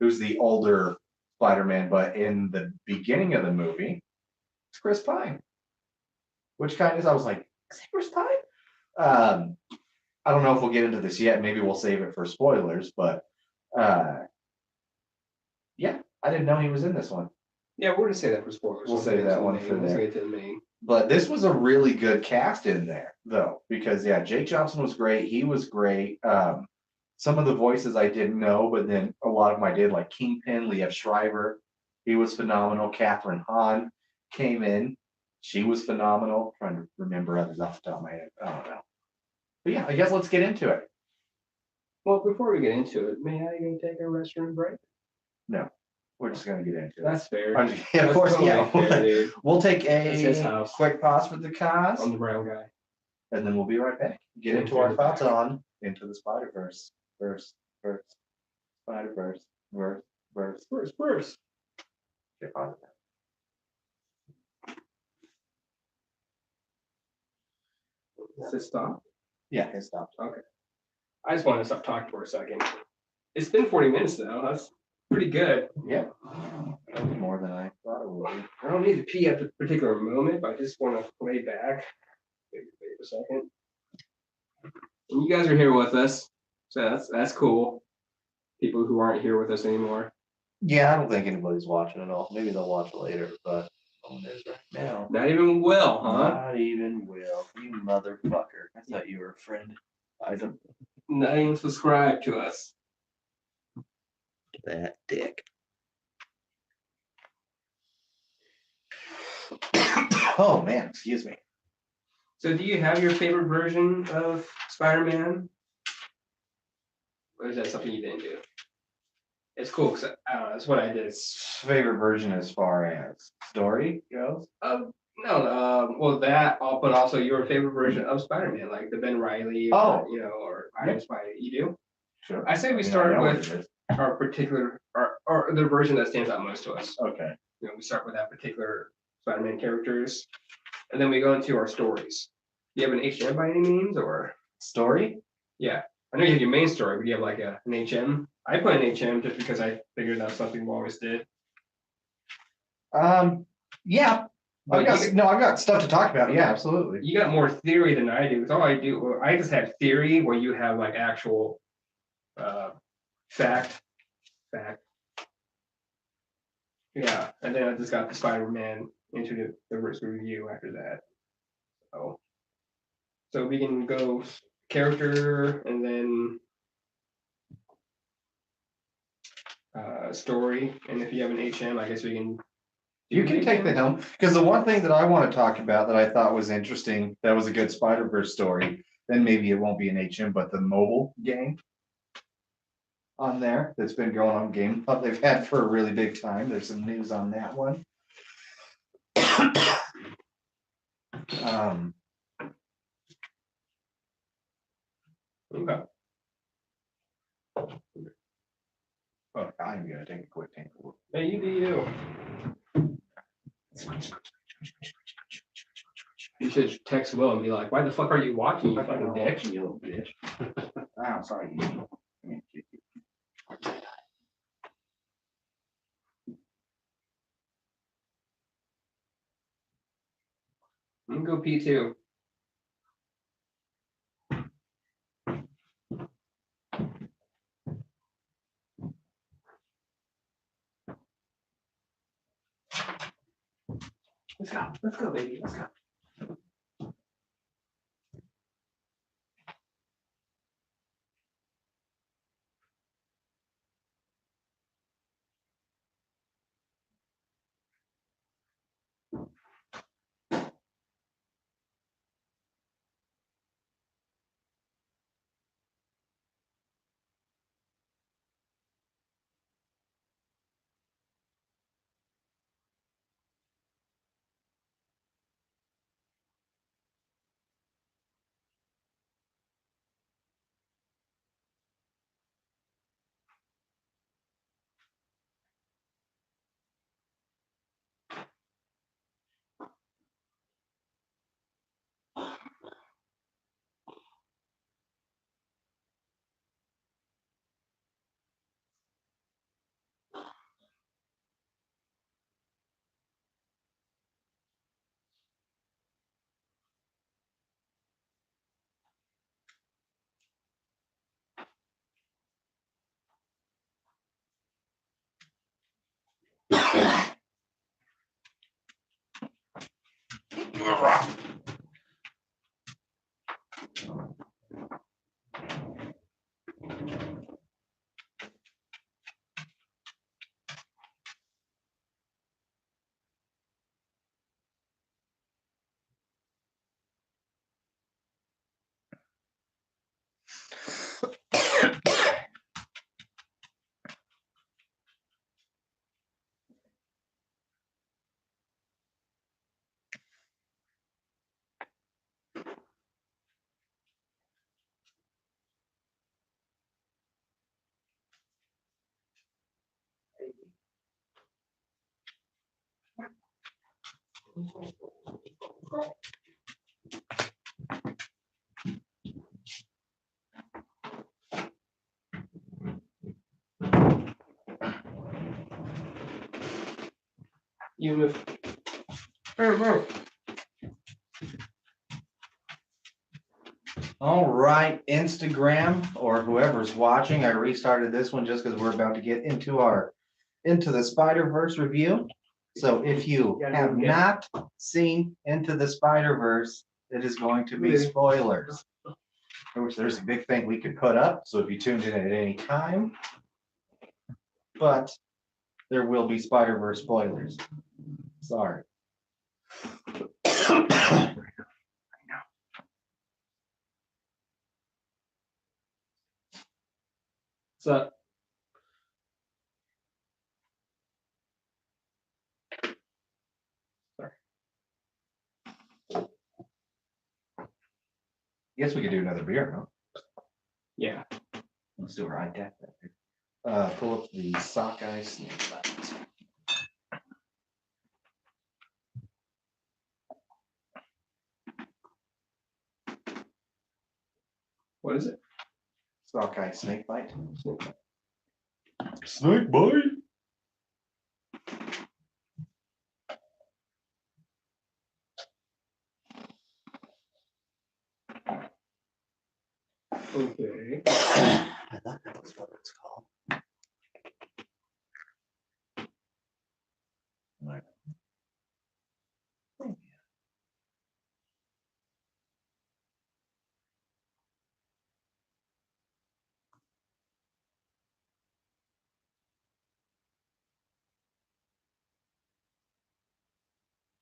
who's the older Spider-Man. But in the beginning of the movie, it's Chris Pine, which kind of, I was like, is it Chris Pine? I don't know if we'll get into this yet. Maybe we'll save it for spoilers, but yeah, I didn't know he was in this one. Yeah, we're gonna say that for spoilers. We'll save that one for Let's there. get to the main. But this was a really good cast in there, though, because yeah, Jake Johnson was great. He was great. Some of the voices I didn't know, but then a lot of them I did, like Kingpin, Liev Schreiber. He was phenomenal. Catherine Hahn came in. She was phenomenal. Trying to remember others off the top of my head. I don't know. But yeah, I guess let's get into it. Well, before we get into it, may I go take a restroom break? No, we're just gonna get into it. That's fair. I'm just- yeah, of That's course, totally yeah. fair, dude. We'll take It's his a house. quick pause for the cause, I'm the brown guy. and then we'll be right back. Get into Into our the thoughts back. on Into the Spider-Verse. Spider-Verse, verse. First. Get pause it. Does it stop? Yeah, it stopped. I just want to stop talking for a second. It's been 40 minutes though. That's pretty good. Yeah. More than I thought it would. I don't need to pee at the particular moment, but I just want to lay back. Wait a second. And you guys are here with us, so that's cool. People who aren't here with us anymore. Yeah, I don't think anybody's watching at all. Maybe they'll watch later, but no one is right now. Not even Will, huh? Not even Will. You motherfucker. I thought you were a friend. I don't. Not even subscribe to us. That dick. Oh man, excuse me. So do you have your favorite version of Spider-Man? Or is that something you didn't do? It's cool because I don't know, that's what I did. Favorite version as far as story goes? Well that, but also your favorite version of Spider-Man, like the Ben Riley, Oh. or Iron Spider. You do? Sure. I say we mean, start I know what with it is. our particular, or the version that stands out most to us. Okay. We start with that particular Spider-Man characters, and then we go into our stories. Do you have an HM by any means, or? Story? Yeah, I know you have your main story, but do you have like an HM? I put an HM just because I figured that's something we always did. Yeah. But I've got stuff to talk about. Yeah, absolutely. you got more theory than I do. Because all I do, well, I just have theory where you have like actual fact. Yeah, and then I just got the Spider-Man into the first review after that. So we can go character and then story, and if you have an HM, I guess we can. You can take the helm, because the one thing that I want to talk about that I thought was interesting, that was a good Spider-Verse story, then maybe it won't be an HM, but the mobile game on there that's been going on GameStop they've had for a really big time. There's some news on that one. Um, Okay. oh, I'm gonna take a quick look. Hey, you do you. You should text Will and be like, "Why the fuck are you watching, you fucking dick?" You little bitch. I'm sorry. You can go P2. Let's go, baby, let's go. You move. All right, Instagram or whoever's watching, I restarted this one just because we're about to get into the Spider-Verse review. So if you have not seen Into the Spider-Verse, it is going to be spoilers. Of course, there's a big thing we could put up, so if you tuned in at any time, but there will be Spider-Verse spoilers. Sorry. So Guess we could do another beer, huh? yeah. Let's do a right tap that beer. Pull up the sockeye snake bite. What is it? Sockeye snake bite. Snake bite. Okay. I thought that was what it's called.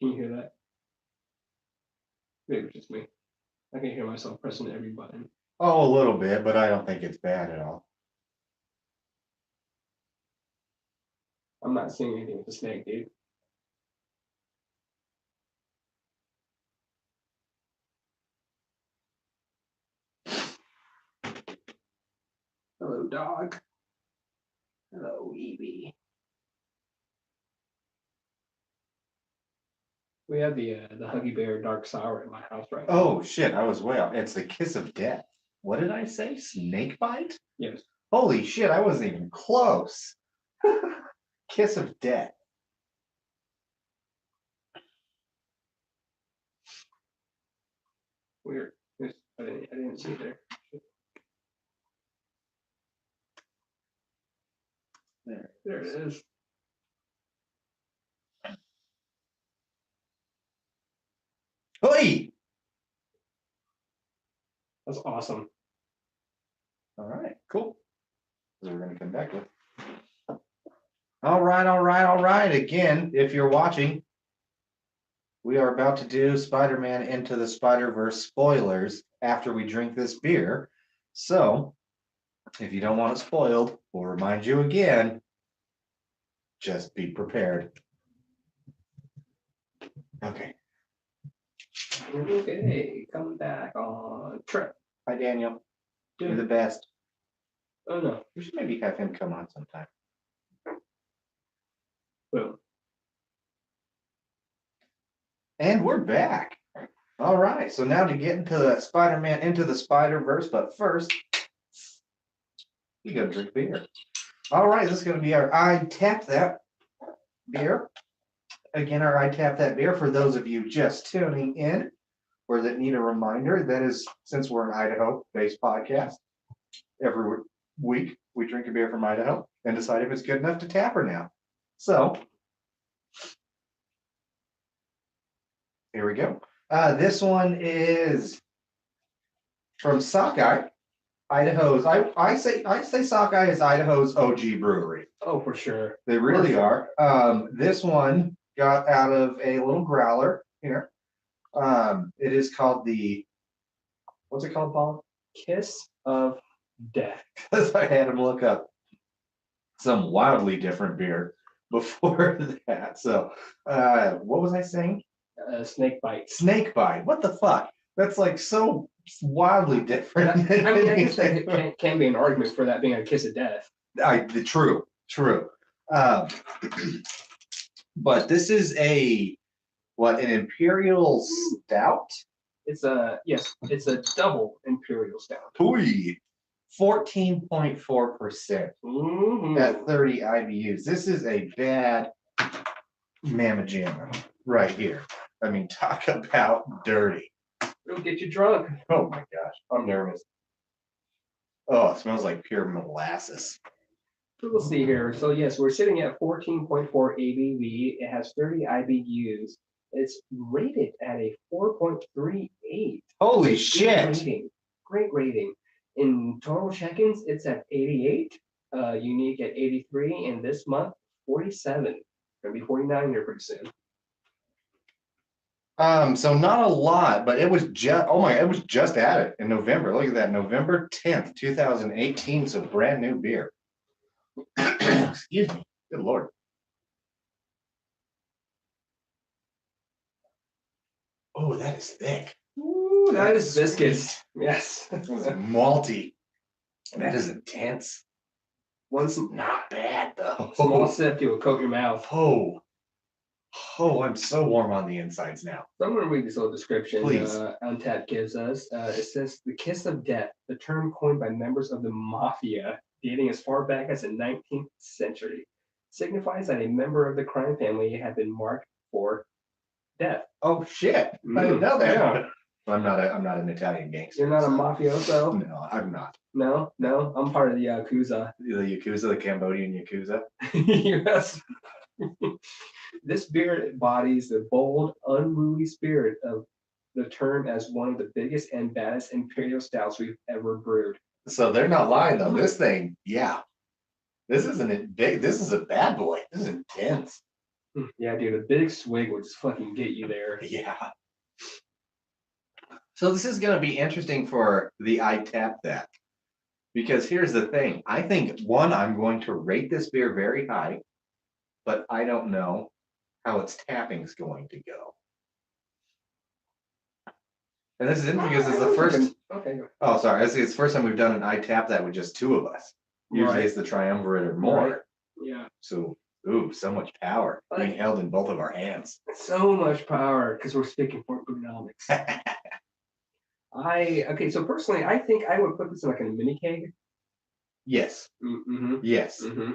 Can you hear that? Maybe it's just me. I can hear myself pressing every button. Oh, a little bit, but I don't think it's bad at all. I'm not seeing anything with the snake, dude. Hello, dog. Hello, Evie. We have the Huggy Bear Dark Sour in my house right now. Oh shit, I was way off. It's the kiss of death. What did I say? Snake bite? Yes. Holy shit, I wasn't even close. Kiss of death. Weird. I didn't see it there. There it is. Hey! That's awesome. All right, cool. So we're gonna come back with. All right, all right, all right. Again, if you're watching, we are about to do Spider-Man Into the Spider-Verse spoilers after we drink this beer. So, if you don't want it spoiled, we'll remind you again, just be prepared. Okay. Okay, coming back on trip. Hi, Daniel. You're the best. Oh no. We should maybe have him come on sometime. Boom. And we're back. All right. So now to get into the Spider-Man Into the Spider-Verse, but first, you gotta drink beer. All right, this is gonna be our I Tap That beer. Again, our I Tap That beer for those of you just tuning in or that need a reminder. That is, since we're an Idaho-based podcast, every week we drink a beer from Idaho and decide if it's good enough to tap or now. So here we go. This one is from Sockeye, Idaho's. I say Sockeye is Idaho's OG brewery. Oh, for sure. They really are. This one got out of a little growler here. It is called what's it called, Paul? Kiss of Death. Because I had him look up some wildly different beer before that. So, what was I saying? Snake bite. Snake bite. What the fuck? That's like so wildly different. I mean, I guess that can be an argument for that being a kiss of death. True. But this is an imperial stout? It's a double imperial stout. Pooey. 14.4% Mm-hmm. at 30 IBUs. This is a bad mamma jamma right here. I mean, talk about dirty. It'll get you drunk. Oh my gosh, I'm nervous. Oh, it smells like pure molasses. So we'll see here. So yes, we're sitting at 14.4 ABV. It has 30 IBUs. It's rated at a 4.38. Holy Great shit. rating. Great rating. In total check-ins, it's at 88. Unique at 83, and this month 47. Gonna be 49 here pretty soon. So not a lot, but it was just added in November. Look at that, November 10th, 2018. So brand new beer. Excuse me. Good Lord. Oh, that is thick. Ooh, that is biscuits. Yes. That is malty. That is intense. Once Not bad though. small sip, you will coat your mouth. Oh, I'm so warm on the insides now. So I'm going to read this little description Please. Untappd gives us. It says, the kiss of death, the term coined by members of the mafia dating as far back as the 19th century, signifies that a member of the crime family had been marked for death. Oh shit. I didn't know that. Yeah. I'm not an Italian gangster. You're not a so- mafioso? No, I'm not. No, I'm part of the Yakuza. The Yakuza, the Cambodian Yakuza. Yes. This beer embodies the bold, unruly spirit of the term as one of the biggest and baddest imperial stouts we've ever brewed. So they're not lying though. This thing, yeah. This isn't it big. This is a bad boy. This is intense. Yeah, dude, a big swig would just fucking get you there. Yeah. So this is going to be interesting for the I Tap That. Because here's the thing. I think, one, I'm going to rate this beer very high, but I don't know how its tapping is going to go. And this is interesting because it's the first. Okay. Oh, sorry. It's the first time we've done an I Tap That with just two of us. Usually Right. it's the triumvirate or more. Right. Yeah. So, ooh, so much power being held in both of our hands. So much power because we're speaking for ergonomics. Okay, so personally, I think I would put this in like a mini keg. Yes. Mm-hmm. Yes. Mm-hmm.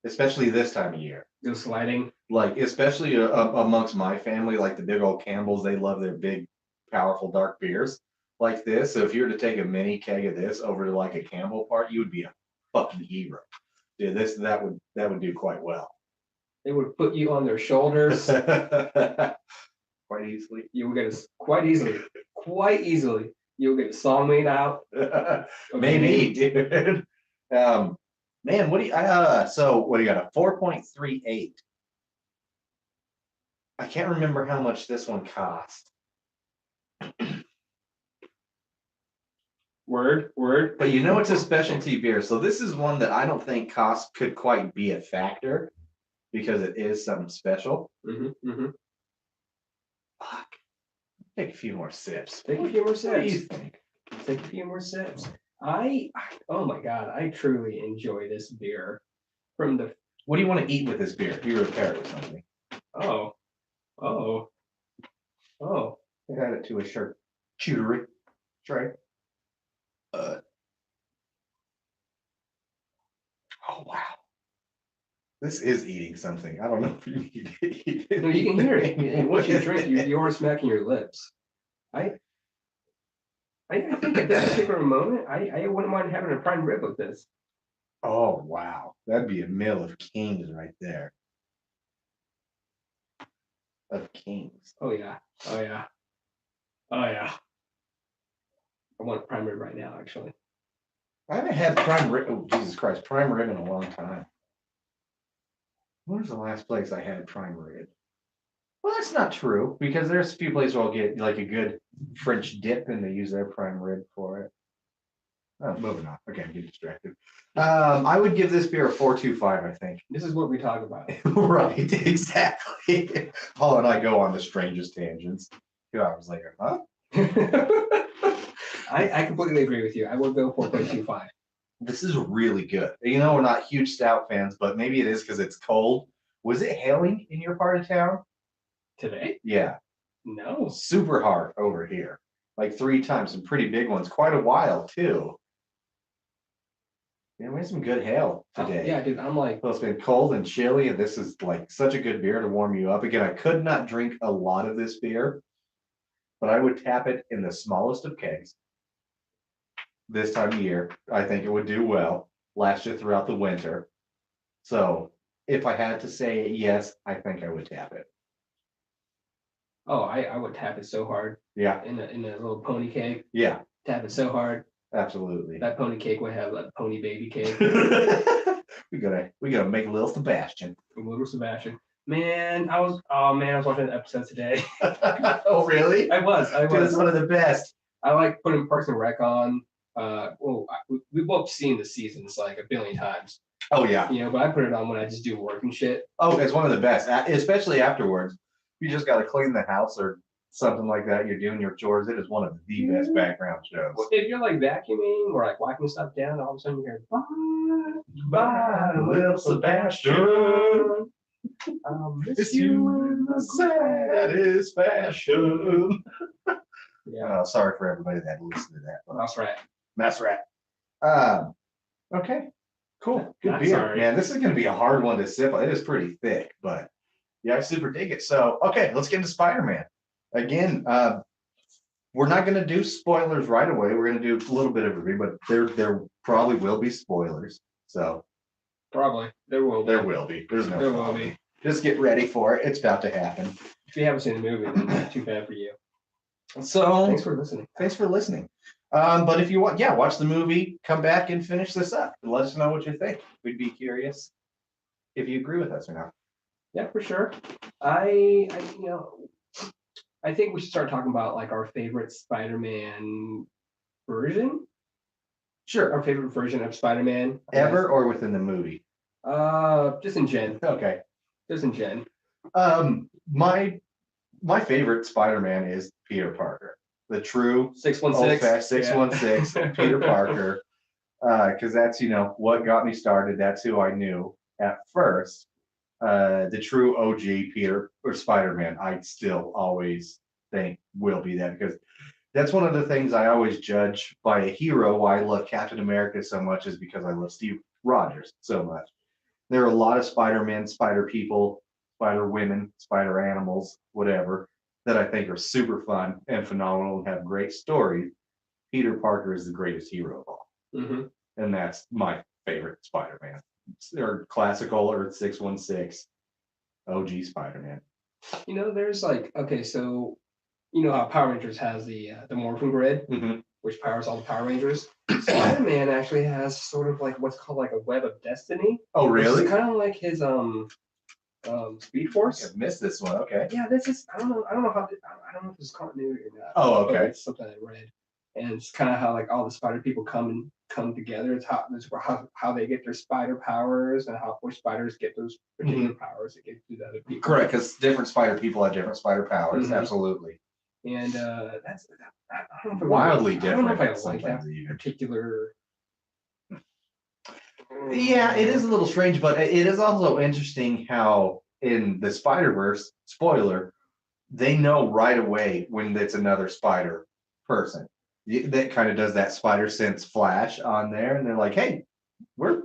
Especially this time of year. Go sliding. Like, especially amongst my family, like the big old Campbells, they love their big, powerful, dark beers like this. So if you were to take a mini keg of this over to like a Campbell party, you would be a fucking hero. Dude, that would do quite well. They would put you on their shoulders. Quite easily. You would get a quite easily. You'll get a song made out. Maybe, dude. Man, what do you so what do you got? A 4.38. I can't remember how much this one cost. Word. But you know it's a specialty beer. So this is one that I don't think cost could quite be a factor because it is something special. Mm-hmm. Mm-hmm. Fuck. Take a few more sips. Take a few more What do you sips. think? Take a few more sips. Oh my god, I truly enjoy this beer. From the What do you want to eat with this beer? If you were to pair it with something. oh. Add it to a charcuterie tray. Oh wow. This is eating something. I don't know if you eat it. No, you can hear it. And once you drink, you are smacking your lips. I think at this particular moment, I wouldn't mind having a prime rib with this. Oh wow. That'd be a meal of kings right there. Of kings. Oh yeah. I want a prime rib right now, actually. I haven't had prime rib. Oh Jesus Christ, prime rib in a long time. When was the last place I had prime rib? Well, that's not true because there's a few places where I'll get like a good French dip and they use their prime rib for it. Oh, moving on. Okay, I'm getting distracted. I would give this beer a 4.25, I think. This is what we talk about. Right, exactly. Paul and I go on the strangest tangents. 2 hours later, huh? I completely agree with you. I would go 4.25. This is really good. You know, we're not huge stout fans, but maybe it is because it's cold. Was it hailing in your part of town? Today? Yeah, No. super hard over here. Like 3 times, some pretty big ones. Quite a while, too. Yeah, we had some good hail today. Yeah, dude, I'm like, So it's been cold and chilly, and this is like such a good beer to warm you up. Again, I could not drink a lot of this beer, but I would tap it in the smallest of kegs. This time of year, I think it would do well, last you throughout the winter. So if I had to say yes, I think I would tap it. oh, I would tap it so hard Yeah, in a little pony cake. yeah, Tap it so hard. absolutely. That pony cake would have a pony baby cake. we gotta make a little Sebastian. Little Sebastian. Man, I was watching an episode today. Oh really? I was. Dude, it's one of the best. I like putting Parks and Rec on. We both seen the seasons like a billion times, Oh yeah. you know. But I put it on when I just do work and shit. Oh, it's one of the best, especially afterwards. You just got to clean the house or something like that. You're doing your chores. It is one of the best background shows. If you're like vacuuming or like wiping stuff down, all of a sudden you hear Bye, little Sebastian. Miss you in the satisfaction. Yeah, Sorry for everybody that listened to that. But that's right. that's right. Okay, cool. Good Not beer, sorry. man. This is going to be a hard one to sip. It is pretty thick, but yeah, I super dig it. So, okay, let's get into Spider-Man. Again, we're not going to do spoilers right away. We're going to do a little bit of a review, but there probably will be spoilers. So Probably there will be. there will be. There's no There will problem. be. Just get ready for it. It's about to happen. If you haven't seen the movie, then not too bad for you. So Thanks for listening. thanks for listening. But if you want, yeah, watch the movie, come back and finish this up and let us know what you think. We'd be curious if you agree with us or not. Yeah, for sure. You know, I think we should start talking about like our favorite Spider-Man version, Sure. our favorite version of Spider-Man. Ever or within the movie? Just in gen, Okay. just in gen. My favorite Spider-Man is Peter Parker, the true 616. 616 Peter Parker, because that's what got me started. That's who I knew at first. The true OG Peter or Spider-Man, I still always think will be that, because that's one of the things I always judge by a hero. Why I love Captain America so much is because I love Steve Rogers so much. There are a lot of Spider-Men, Spider people, Spider women, Spider animals, whatever, that I think are super fun and phenomenal and have great stories. Peter Parker is the greatest hero of all, Hmm. and that's my favorite Spider-Man. Or classical Earth 616 OG Spider-Man. You know, there's like, okay, so you know how Power Rangers has the Morphin Grid, Mhm. which powers all the Power Rangers. Spider-Man actually has sort of like what's called like a web of destiny. Oh, really? It's kind of like his Speed Force. I've missed this one. Okay. Yeah, this is I don't know how I don't know if it's continuity or not. Oh, But okay. it's something I read, and it's kind of how like all the spider people come together. It's how they get their spider powers and how which spiders get those particular powers that get to the other people. Correct, because different spider people have different spider powers. Mhm. Absolutely. And that's I don't know if I Wildly really, I don't know if I different like that sometimes even. particular. Yeah, it is a little strange, but it is also interesting how in the Spider-Verse, spoiler, they know right away when it's another spider person. That kind of does that spider sense flash on there, and they're like, hey, we're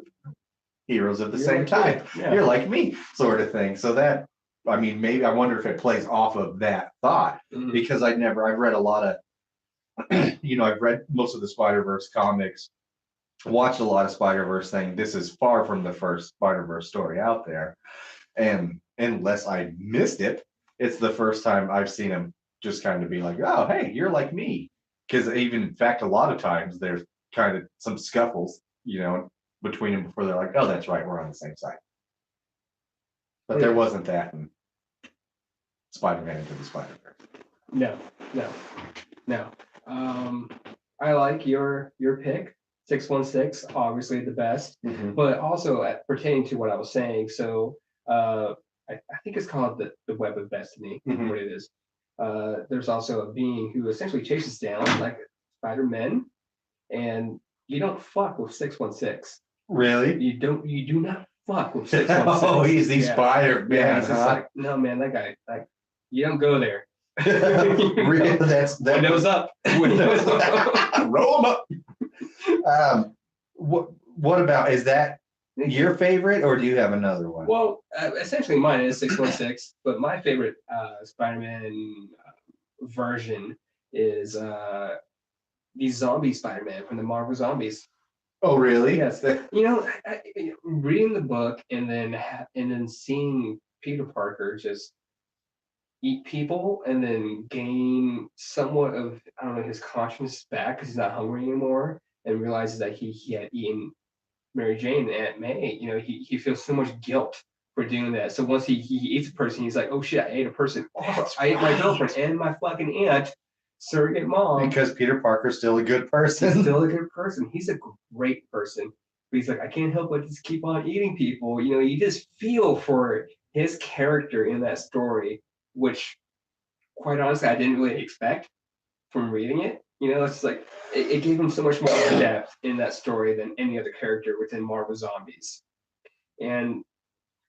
heroes of the You're same like type. me. Yeah. You're like me, sort of thing. So that, I mean, maybe I wonder if it plays off of that thought, Mhm. because I've read a lot of, I've read most of the Spider-Verse comics, watched a lot of Spider-Verse thing. This is far from the first Spider-Verse story out there. And unless I missed it, it's the first time I've seen him just kind of be like, oh, hey, you're like me. Because even, in fact, a lot of times there's kind of some scuffles, between them before they're like, oh, that's right, we're on the same side. But there wasn't that in Spider-Man Into the Spider-Verse. No, no, no. I like your pick. 616, obviously the best, but also pertaining to what I was saying. So I think it's called the Web of Destiny. Mhm. What it is. There's also a being who essentially chases down like Spider-Man, and you don't fuck with 616. Really? You do not fuck with 616. Oh, he's the Yeah. Spider-Man, Yeah, it's just huh? like, no man, that guy, like, you don't go there. Really? Windows up. Windows up. Roll them up. What about, is that your favorite, or do you have another one? Well, essentially mine is 616, but my favorite Spider-Man version is the zombie Spider-Man from the Marvel Zombies. Oh, really? Yes, reading the book and then seeing Peter Parker just eat people and then gain somewhat of, I don't know, his conscience back because he's not hungry anymore, and realizes that he had eaten Mary Jane and Aunt May. You know, he feels so much guilt for doing that. So once he eats a person, he's like, oh shit, I ate a person. Oh, I ate my girlfriend and my fucking aunt, surrogate mom. Because Peter Parker's still a good He's person. still a good person. He's a great person. But he's like, I can't help but just keep on eating people. You know, you just feel for his character in that story, which, quite honestly, I didn't really expect from reading it. You know, it's like it gave him so much more depth in that story than any other character within Marvel Zombies. And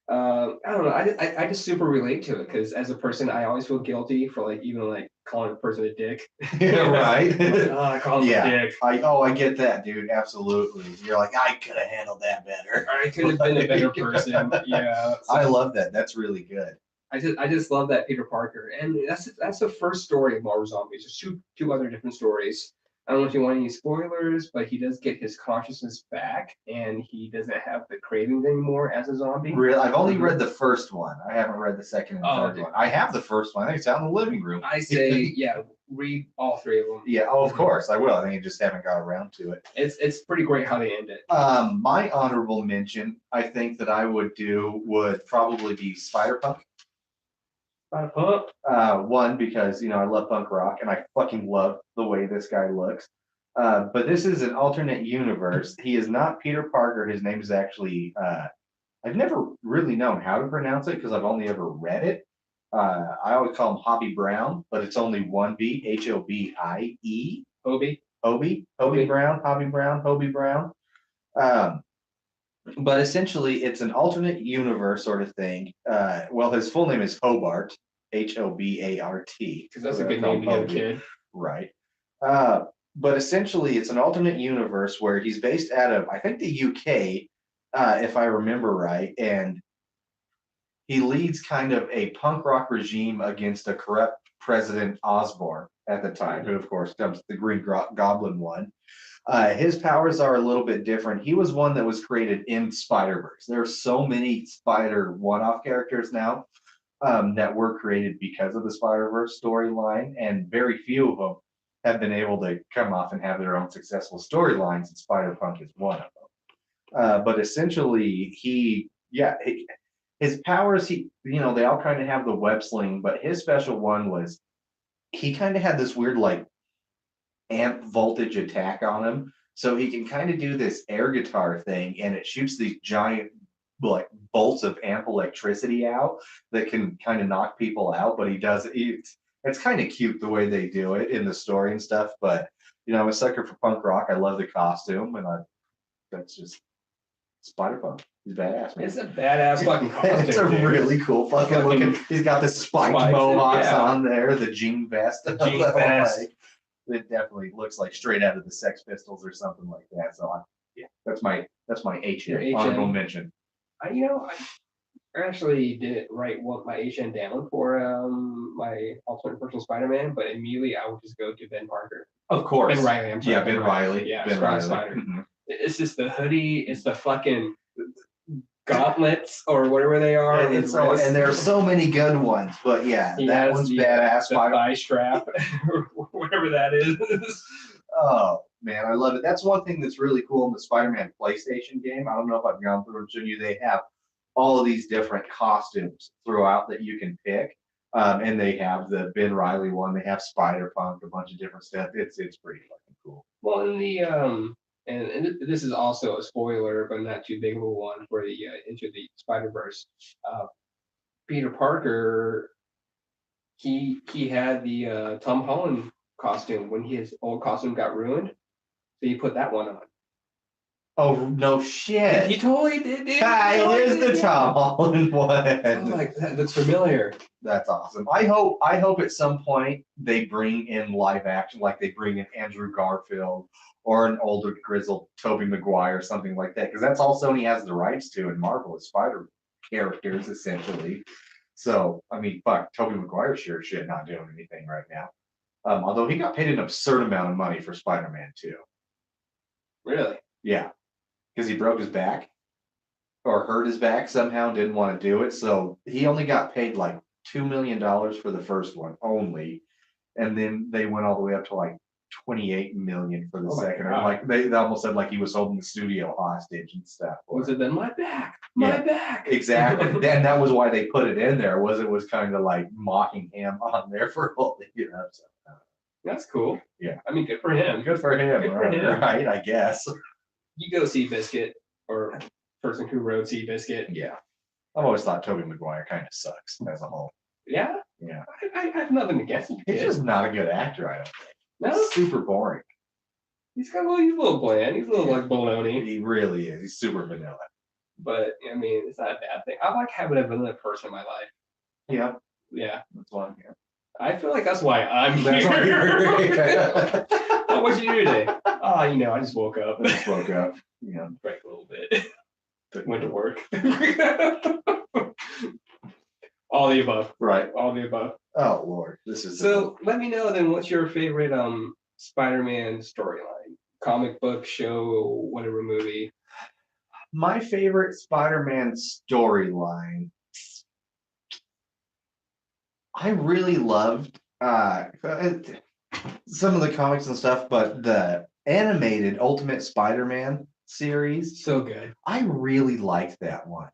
I don't know, I just super relate to it because as a person, I always feel guilty for like even like calling a person a dick. Yeah, right. Like, oh, I call him Yeah. a dick. I get that, dude. Absolutely. You're like, I could have handled that better. I could have been a better person. Yeah. So I love that. That's really good. I just love that Peter Parker, and that's the first story of Marvel Zombies. There's two other different stories. I don't know if you want any spoilers, but he does get his consciousness back, and he doesn't have the cravings anymore as a zombie. Really, I've only read the first one. I haven't read the second and third Okay. one. I have the first one. I think it's out in the living room. I say, yeah, read all three of them. Yeah, oh, of course, I will. I think you just haven't got around to it. It's pretty great how they end it. My honorable mention, I think that I would do would probably be Spider-Punk. One, because I love punk rock and I fucking love the way this guy looks. But this is an alternate universe. He is not Peter Parker. His name is actually I've never really known how to pronounce it because I've only ever read it. I always call him Hobie Brown, but it's only one B, Hobie. Hobie Brown, Hobie Brown. But essentially, it's an alternate universe sort of thing. Well, his full name is Hobart, Hobart. Because that's a good name to give a kid. Right. But essentially, it's an alternate universe where he's based out of, I think, the UK, if I remember right. And he leads kind of a punk rock regime against a corrupt President Osborn at the time, who, of course, comes the Green Goblin one. His powers are a little bit different. He was one that was created in Spider-Verse. There are so many Spider one-off characters now that were created because of the Spider-Verse storyline, and very few of them have been able to come off and have their own successful storylines, and Spider-Punk is one of them. But essentially, his powers, they all kind of have the web sling, but his special one was he kind of had this weird like amp voltage attack on him. So he can kind of do this air guitar thing and it shoots these giant like bolts of amp electricity out that can kind of knock people out, but it's kind of cute the way they do it in the story and stuff. But I'm a sucker for punk rock. I love the costume, and that's just Spider-Punk. He's badass, man. It's a badass fucking costume. It's a really cool fucking looking. He's got the spiked mohawks on there, the jean vest. Jean vest. It definitely looks like straight out of the Sex Pistols or something like that. So that's my HN honorable mention. I actually didn't write my HN down for my alternate person Spider-Man, but immediately I would just go to Ben Parker. Of course. Ben Riley. Ben Riley. Yeah, Ben Riley. Spider. It's just the hoodie. It's the fucking gauntlets or whatever they are. And there are so many good ones, but that one's badass. The thigh strap, whatever that is. Oh man, I love it. That's one thing that's really cool in the Spider-Man PlayStation game. I don't know if I've gone through and shown you. They have all of these different costumes throughout that you can pick. And they have the Ben Riley one. They have Spider-Punk, a bunch of different stuff. It's pretty fucking cool. Well, in the and this is also a spoiler, but not too big of a one for the Into the Spider-Verse. Peter Parker, he had the Tom Holland costume when his old costume got ruined, so he put that one on. Oh no shit! He totally did. It is the Tom Holland one. I'm like, that's familiar. That's awesome. I hope at some point they bring in live action, like they bring in Andrew Garfield or an older grizzled Tobey Maguire, something like that, because that's all Sony has the rights to in Marvel is Spider characters essentially. So I mean, fuck, Tobey Maguire sure shit not doing anything right now. Although he got paid an absurd amount of money for Spider-Man 2. Really? Yeah, because he broke his back or hurt his back somehow, didn't want to do it. So he only got paid like $2 million for the first one only. And then they went all the way up to like 28 million for the second. Or like they almost said like he was holding the studio hostage and stuff. Was it then my back? Exactly. And that was why they put it in there, it was kind of like mocking him on there for holding, so. That's cool. Yeah. I mean, good for him. Good for him. Right, I guess. You go Seabiscuit, or person who wrote Seabiscuit. Yeah. I've always thought Tobey Maguire kind of sucks as a whole. Yeah? Yeah. I have nothing against him. He's just not a good actor, I don't think. No? Super boring. He's a little bland. He's a little like baloney. He really is. He's super vanilla. But, I mean, it's not a bad thing. I like having a vanilla person in my life. Yeah. Yeah. That's why I'm here. I feel like that's why I'm here. That's why you're here. What'd you do today? Oh, I just woke up. Just woke up. Yeah. Drank a little bit. Went to work. All the above. Right. All the above. Oh Lord, this is so. Let me know then. What's your favorite Spider-Man storyline? Comic book, show, whatever movie. My favorite Spider-Man storyline. I really loved. some of the comics and stuff, but the animated Ultimate Spider-Man series, So good. I really liked that one.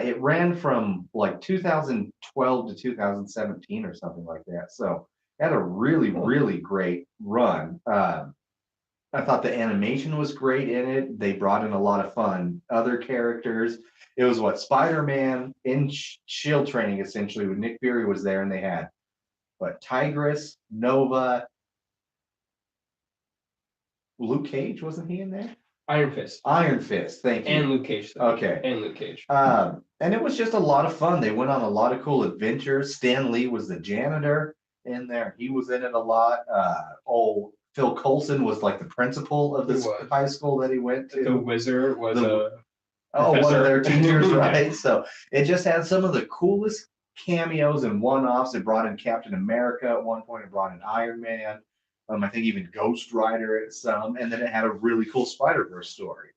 It ran from like 2012 to 2017 or something like that. So it had a really, really great run. I thought the animation was great in it. They brought in a lot of fun other characters. It was what Spider-Man in Shield training essentially when Nick Fury was there, and they had what Tigress, Nova, Luke Cage, wasn't he in there? Iron Fist. Iron Fist, thank you. And Luke Cage. Okay. And Luke Cage. And it was just a lot of fun. They went on a lot of cool adventures. Stan Lee was the janitor in there. He was in it a lot. Phil Coulson was like the principal of this high school that he went to. The Wizard was one of their teachers, Yeah. right? So it just had some of the coolest cameos and one-offs. It brought in Captain America at one point. It brought in Iron Man. I think even Ghost Rider at some, and then it had a really cool Spider-Verse story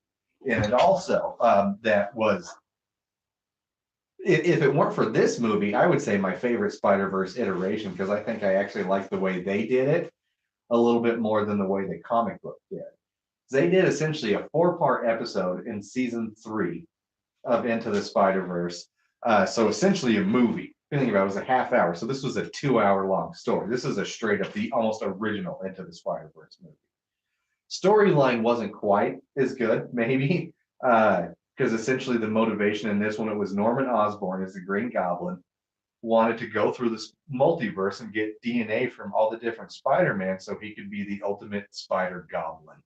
in it also. That was, if it weren't for this movie, I would say my favorite Spider-Verse iteration, because I think I actually like the way they did it a little bit more than the way the comic book did. They did essentially a 4-part episode in season 3 of Into the Spider-Verse. So essentially a movie. Think about it, was a half hour. So this was a 2-hour long story. This is a straight up the almost original Into the Spider-Verse movie. Storyline wasn't quite as good, maybe, because essentially the motivation in this one, it was Norman Osborn as the Green Goblin, wanted to go through this multiverse and get DNA from all the different Spider-Man so he could be the ultimate Spider Goblin.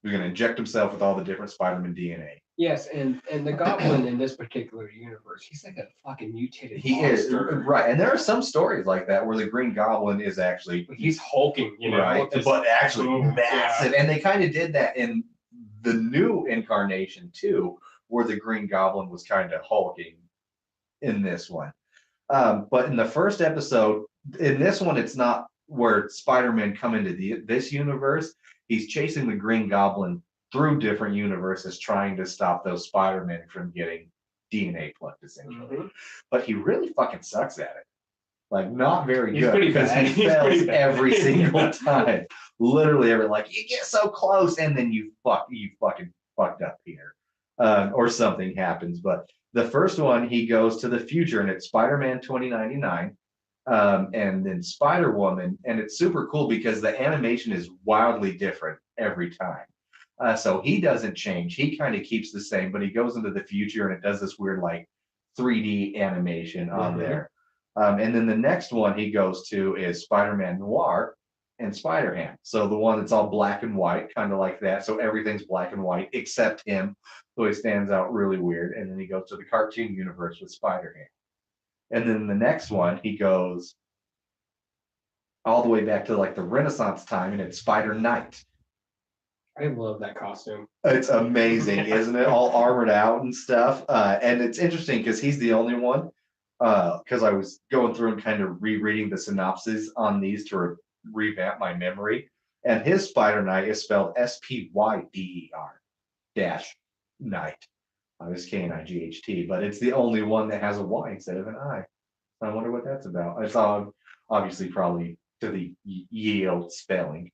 He was going to inject himself with all the different Spider-Man DNA. Yes, and the Goblin in this particular universe, he's like a fucking mutated He monster. is, right. And there are some stories like that where the Green Goblin is actually, He's hulking, you know, right, just but actually boom, massive. And they kind of did that in the new incarnation too, where the Green Goblin was kind of hulking in this one. But in the first episode, in this one, it's not where Spider-Man come into this universe. He's chasing the Green Goblin through different universes, trying to stop those Spider-Men from getting DNA plucked, essentially. Mhm. But he really fucking sucks at it. Like, not very He's good, pretty because bad. he He's fails pretty bad. every single time. Literally every, like, you get so close, and then you fucking fucked up here. Or something happens. But the first one, he goes to the future, and it's Spider-Man 2099. And then Spider-Woman, and it's super cool because the animation is wildly different every time. So he doesn't change. He kind of keeps the same, but he goes into the future and it does this weird like 3D animation on Mhm. there. And then the next one he goes to is Spider-Man Noir and Spider-Ham. So the one that's all black and white, kind of like that. So everything's black and white except him. So he stands out really weird. And then he goes to the cartoon universe with Spider-Ham. And then the next one, he goes all the way back to like the Renaissance time, and it's Spider Knight. I love that costume. It's amazing, isn't it? All armored out and stuff. And it's interesting because he's the only one. Because I was going through and kind of rereading the synopses on these to revamp my memory. And his Spider Knight is spelled Spyder dash Knight. It's Knight, but it's the only one that has a Y instead of an I. I wonder what that's about. It's obviously probably to the ye old spelling,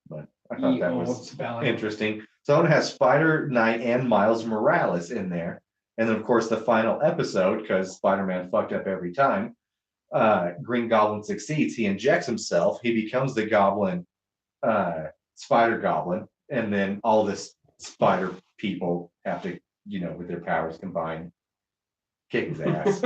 but I thought that was interesting. So it has Spider Knight and Miles Morales in there, and then of course the final episode, because Spider-Man fucked up every time. Green Goblin succeeds. He injects himself. He becomes the Goblin, Spider Goblin, and then all this Spider people have to, with their powers combined, kick his ass,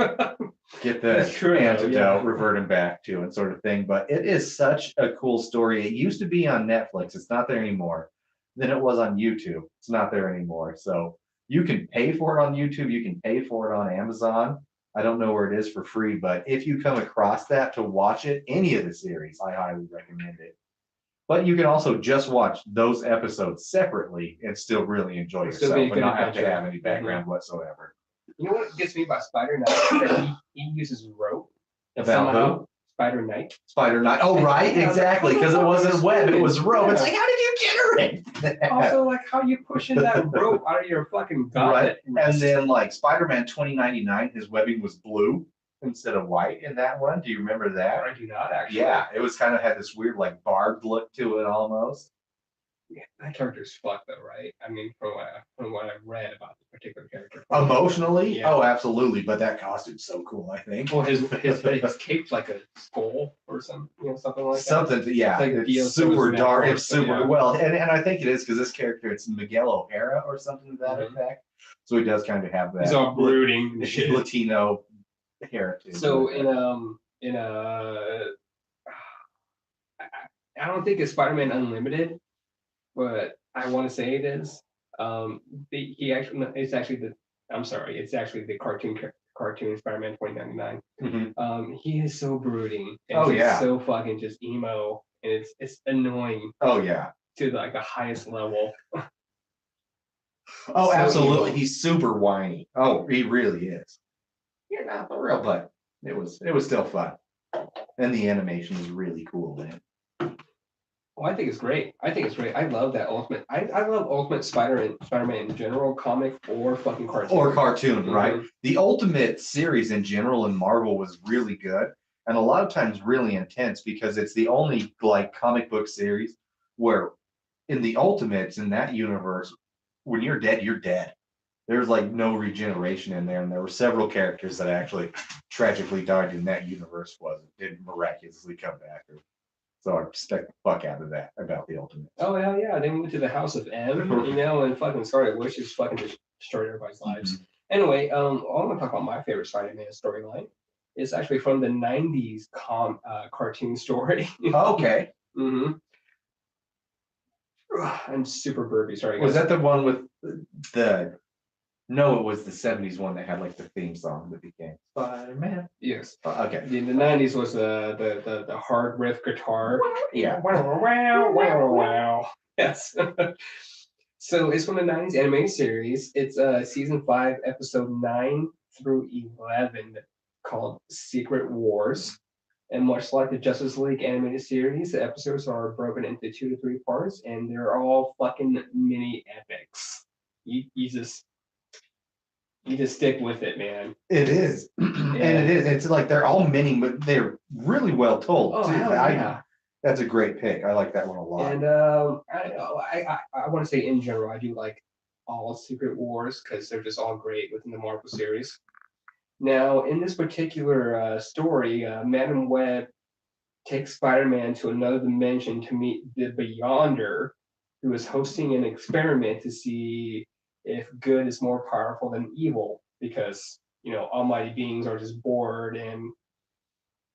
get the antidote, revert him back to, and sort of thing. But it is such a cool story. It used to be on Netflix. It's not there anymore. Then it was on YouTube. It's not there anymore. So you can pay for it on YouTube. You can pay for it on Amazon. I don't know where it is for free, but if you come across that to watch it, any of the series, I highly recommend it. But you can also just watch those episodes separately and still really enjoy yourself and not have to have any background whatsoever. You know what gets me about Spider Knight? He uses rope. About who? Spider Knight. Spider Knight. Oh, right, exactly. Because it wasn't web, it was rope. It's like, how did you generate that? Also, like how you pushing that rope out of your fucking gauntlet. Right. And then like Spider-Man 2099, his webbing was blue. instead of white in that one. Do you remember that? I do not actually. Yeah, it was kind of had this weird like barbed look to it almost. Yeah, that character's fucked though, right? I mean, from what I've read about the particular character. Emotionally, Yeah. oh, absolutely. But that costume's so cool. I think. Well, his cape's like a skull or something like that. Something, yeah, Like it's Dio's super dark. metaphor, It's super yeah. well, and I think it is because this character, it's Miguel O'Hara or something to that Mhm. effect. So he does kind of have that He's all brooding and shit. Latino heritage. So with it. I don't think it's Spider-Man Unlimited, but I want to say it is. He actually no, it's actually the I'm sorry, it's actually the cartoon Spider-Man 2099. Mhm. He is so brooding and Oh, just yeah. so fucking just emo, and it's annoying Oh yeah. to like the highest level. Oh, So absolutely. evil. He's super whiny. Oh, he really is. You're not for real, but it was still fun. And the animation is really cool, man. Well, I think it's great. I think it's great. I love that Ultimate. I love Ultimate Spider-Man in general, comic or fucking cartoon. Or cartoon, right? Mhm. The Ultimate series in general in Marvel was really good, and a lot of times really intense because it's the only like comic book series where in the Ultimates in that universe, when you're dead, you're dead. There's like no regeneration in there, and there were several characters that actually tragically died in that universe didn't miraculously come back. So I respect the fuck out of that about the Ultimate. Oh hell yeah! They moved to the House of M, and fucking Scarlet Witch just fucking destroyed everybody's lives. Anyway, I want to talk about my favorite Spider-Man storyline. It's actually from the '90s cartoon story. Okay. hmm I'm super burpy. Sorry. Was guys. that the one with the? No, it was the '70s one that had like the theme song that became Spider-Man. Yes. Okay. The '90s was the hard riff guitar. Yeah. Wow. Yes. So it's from the '90s animated series. It's season 5, episode 9 through 11, called Secret Wars. And much like the Justice League animated series, the episodes are broken into 2 to 3 parts, and they're all fucking mini epics. You just stick with it, man. It is, and it is. It's like they're all mini, but they're really well told. Oh too. hell yeah! That's a great pick. I like that one a lot. And I want to say in general, I do like all Secret Wars because they're just all great within the Marvel series. Now, in this particular story, Madam Web takes Spider-Man to another dimension to meet the Beyonder, who is hosting an experiment to see if good is more powerful than evil, because almighty beings are just bored, and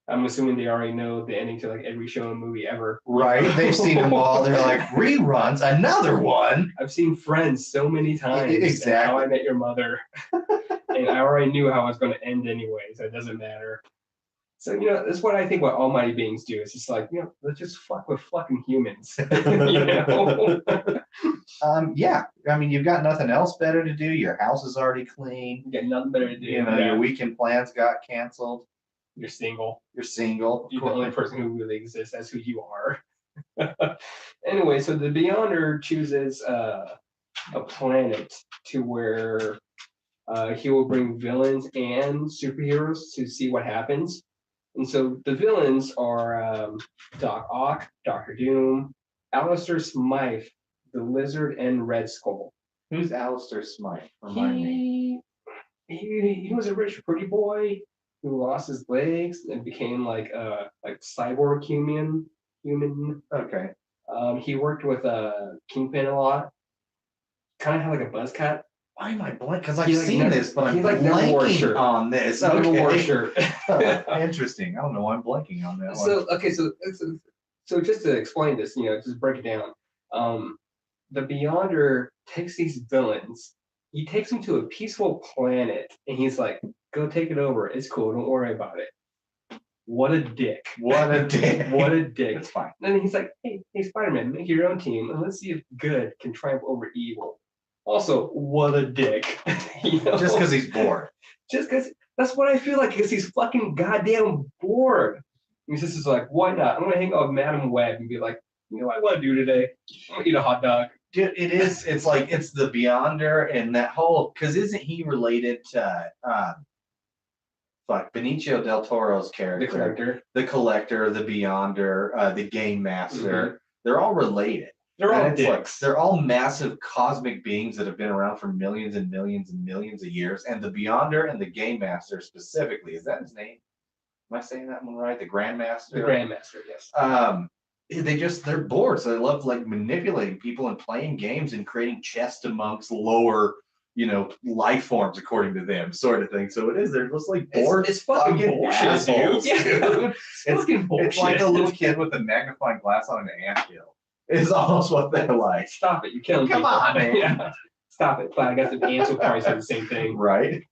I'm assuming they already know the ending to like every show and movie ever. Right? They've seen them all. They're like reruns. Another one. I've seen Friends so many times. and Exactly. How I Met Your Mother. And I already knew how it was going to end anyway, so it doesn't matter. So, that's what I think what almighty beings do. It's just like, let's just fuck with fucking humans. Yeah. I mean, you've got nothing else better to do. Your house is already clean. You got nothing better to do. Your weekend plans got canceled. You're single. You're single. You're the only person who really exists. That's who you are. Anyway, so the Beyonder chooses a planet to where he will bring villains and superheroes to see what happens. And so the villains are Doc Ock, Doctor Doom, Alistair Smythe, the Lizard, and Red Skull. Who's Alistair Smythe? Remind me. He was a rich pretty boy who lost his legs and became like cyborg human. Okay. He worked with Kingpin a lot. Kind of had like a buzz cut. Why am I blank? Because I've He, like, seen never- this, but he, I'm like, never wore a blanking shirt. on this. Never wore a Okay. shirt. Interesting. I don't know why I'm blanking on that one. So okay, so just to explain this, just break it down. The Beyonder takes these villains. He takes them to a peaceful planet, and he's like, "Go take it over. It's cool. Don't worry about it." What a dick! What a dick. What a dick! That's fine. And then he's like, "Hey, Spider-Man, make your own team, and let's see if good can triumph over evil." Also, what a dick! Just because he's bored. Just because that's what I feel like, because he's fucking goddamn bored. And he's just like, why not? I'm gonna hang out with Madam Web and be like, what I want to do today? I'm gonna eat a hot dog. Dude, it is. It's like it's the Beyonder and that whole. Because isn't he related to fuck, Benicio del Toro's The character, collector. the collector, the beyonder, the game master, they're all related. They're all And it's like, dicks. they're all massive cosmic beings that have been around for millions and millions and millions of years. And the Beyonder and the Game Master specifically, is that his name? Am I saying that one right? The Grandmaster? The Grandmaster, yes. They're bored. So they love like manipulating people and playing games and creating chests amongst lower, life forms according to them, sort of thing. So it is, they're just like bored. It's fucking bullshit, dude. assholes, Yeah. dude. It's fucking bullshit. It's like a little kid with a magnifying glass on an anthill. Is almost what they're like. Stop it. You're killing Come people. on, man. Yeah. Stop it. But I guess the ants will probably say the same thing. Right?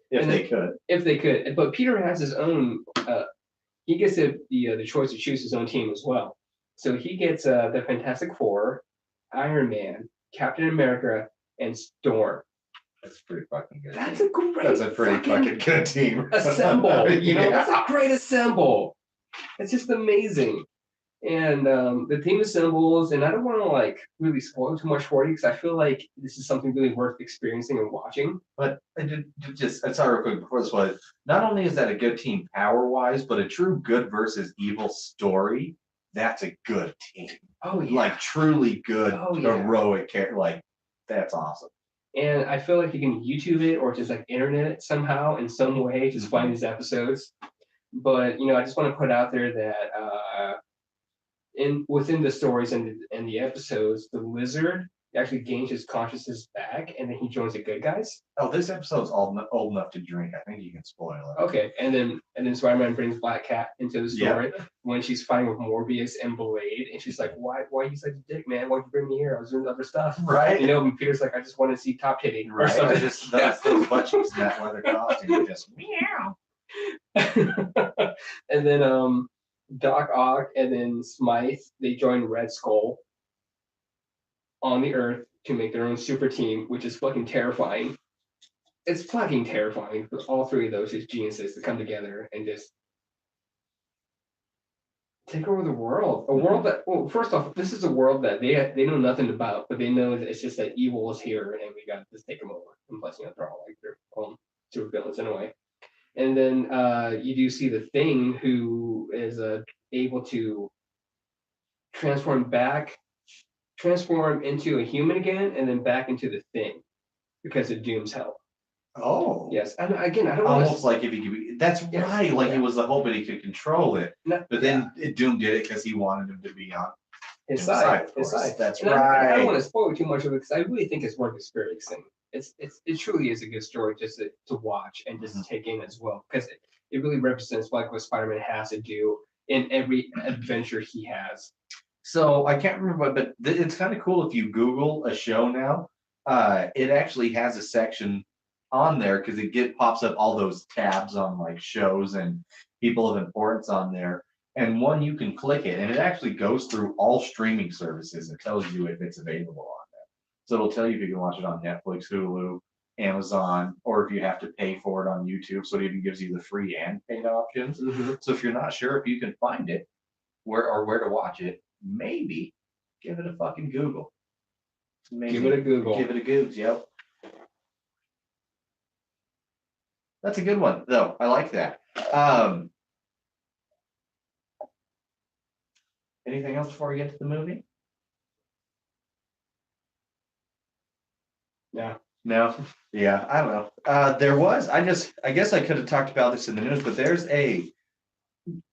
If And they could. If they could. But Peter has his own, he gets the choice to choose his own team as well. So he gets the Fantastic Four, Iron Man, Captain America, and Storm. That's pretty fucking good. That's a great That's a pretty fucking good team. assemble. Yeah. That's a great assemble. It's just amazing. And the team assembles, and I don't want to like really spoil too much for you because I feel like this is something really worth experiencing and watching. But I sorry, real quick before this was, not only is that a good team power wise, but a true good versus evil story. That's a good team. Oh yeah. Like truly good, Oh, yeah. heroic character. Like that's awesome. And I feel like you can YouTube it or just like internet it somehow in some way, just find these episodes. But I just want to put out there that within the stories and the episodes, the Lizard actually gains his consciousness back, and then he joins the good guys. Oh, this episode's old enough to drink. I think you can spoil it. Okay, and then Spider-Man brings Black Cat into the story when she's fighting with Morbius and Blade, and she's like, "Why are you such a dick, man? Why'd you bring me here? I was doing other stuff." Right. And Peter's like, "I just want to see top titty." Or Right. something. Just those butt cheeks in that leather costume. Just meow. And then Doc Ock and then Smythe, they join Red Skull on the Earth to make their own super team, which is fucking terrifying. It's fucking terrifying for all three of those just geniuses to come together and just take over the world. A world that, well, first off, this is a world that they know nothing about, but they know that it's just that evil is here and we got to just take them over. And plus, they're all like their own super villains in a way. And then you do see the Thing, who is able to transform into a human again, and then back into the Thing because of Doom's help. Oh. Yes, and again, I don't Almost like if he could. That's Yeah. right. Like Yeah. it was the hope that he could control it. No, But then Doom did it because he wanted him to be on his Doom's side, of his course. side. That's And I don't right. want to spoil too much of it because I really think it's worth experiencing. It truly is a good story just to watch and just take in as well because it really represents like what Spider-Man has to do in every adventure he has. So I can't remember, but it's kind of cool if you Google a show now. It actually has a section on there because pops up all those tabs on like shows and people of importance on there. And one you can click it, and it actually goes through all streaming services and tells you if it's available on there. So it'll tell you if you can watch it on Netflix, Hulu, Amazon, or if you have to pay for it on YouTube. So it even gives you the free and paid options. So if you're not sure if you can find it where to watch it, maybe give it a fucking Google. Give it a Google. Give it a Google. Yep. That's a good one, though. I like that. Anything else before we get to the movie? Yeah. No. Yeah, I don't know. There was. I guess I could have talked about this in the news, but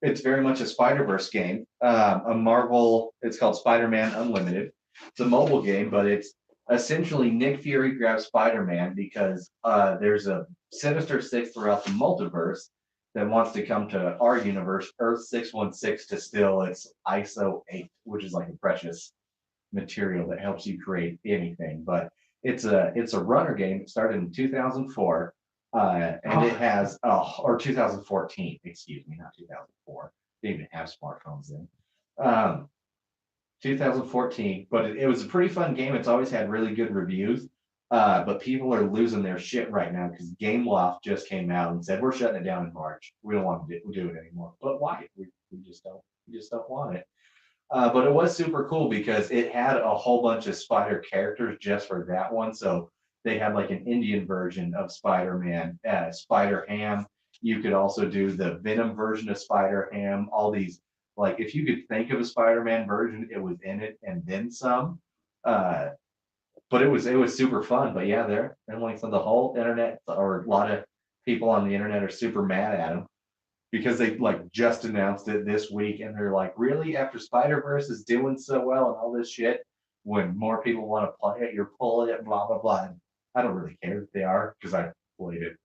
it's very much a Spider-Verse game. A Marvel. It's called Spider-Man Unlimited. It's a mobile game, but it's essentially Nick Fury grabs Spider-Man because there's a Sinister Six throughout the multiverse that wants to come to our universe, Earth 616, to steal its ISO 8, which is like a precious material that helps you create anything. But it's a runner game. It started in 2004, and it has or 2014, excuse me, not 2004. They didn't even have smartphones then. 2014, but it was a pretty fun game. It's always had really good reviews, but people are losing their shit right now because Gameloft just came out and said we're shutting it down in March. We don't want to do it anymore. But why? We just don't want it. But it was super cool because it had a whole bunch of Spider characters just for that one. So they had like an Indian version of Spider-Man, Spider-Ham. You could also do the Venom version of Spider-Ham. All these, like, if you could think of a Spider-Man version, it was in it and then some. Uh, but it was super fun. But yeah, they're like, so the whole internet or a lot of people on the internet are super mad at him because they like just announced it this week and they're like, really, after Spider-Verse is doing so well and all this shit, when more people want to play it, you're pulling it, blah blah blah. And I don't really care if they are because I played it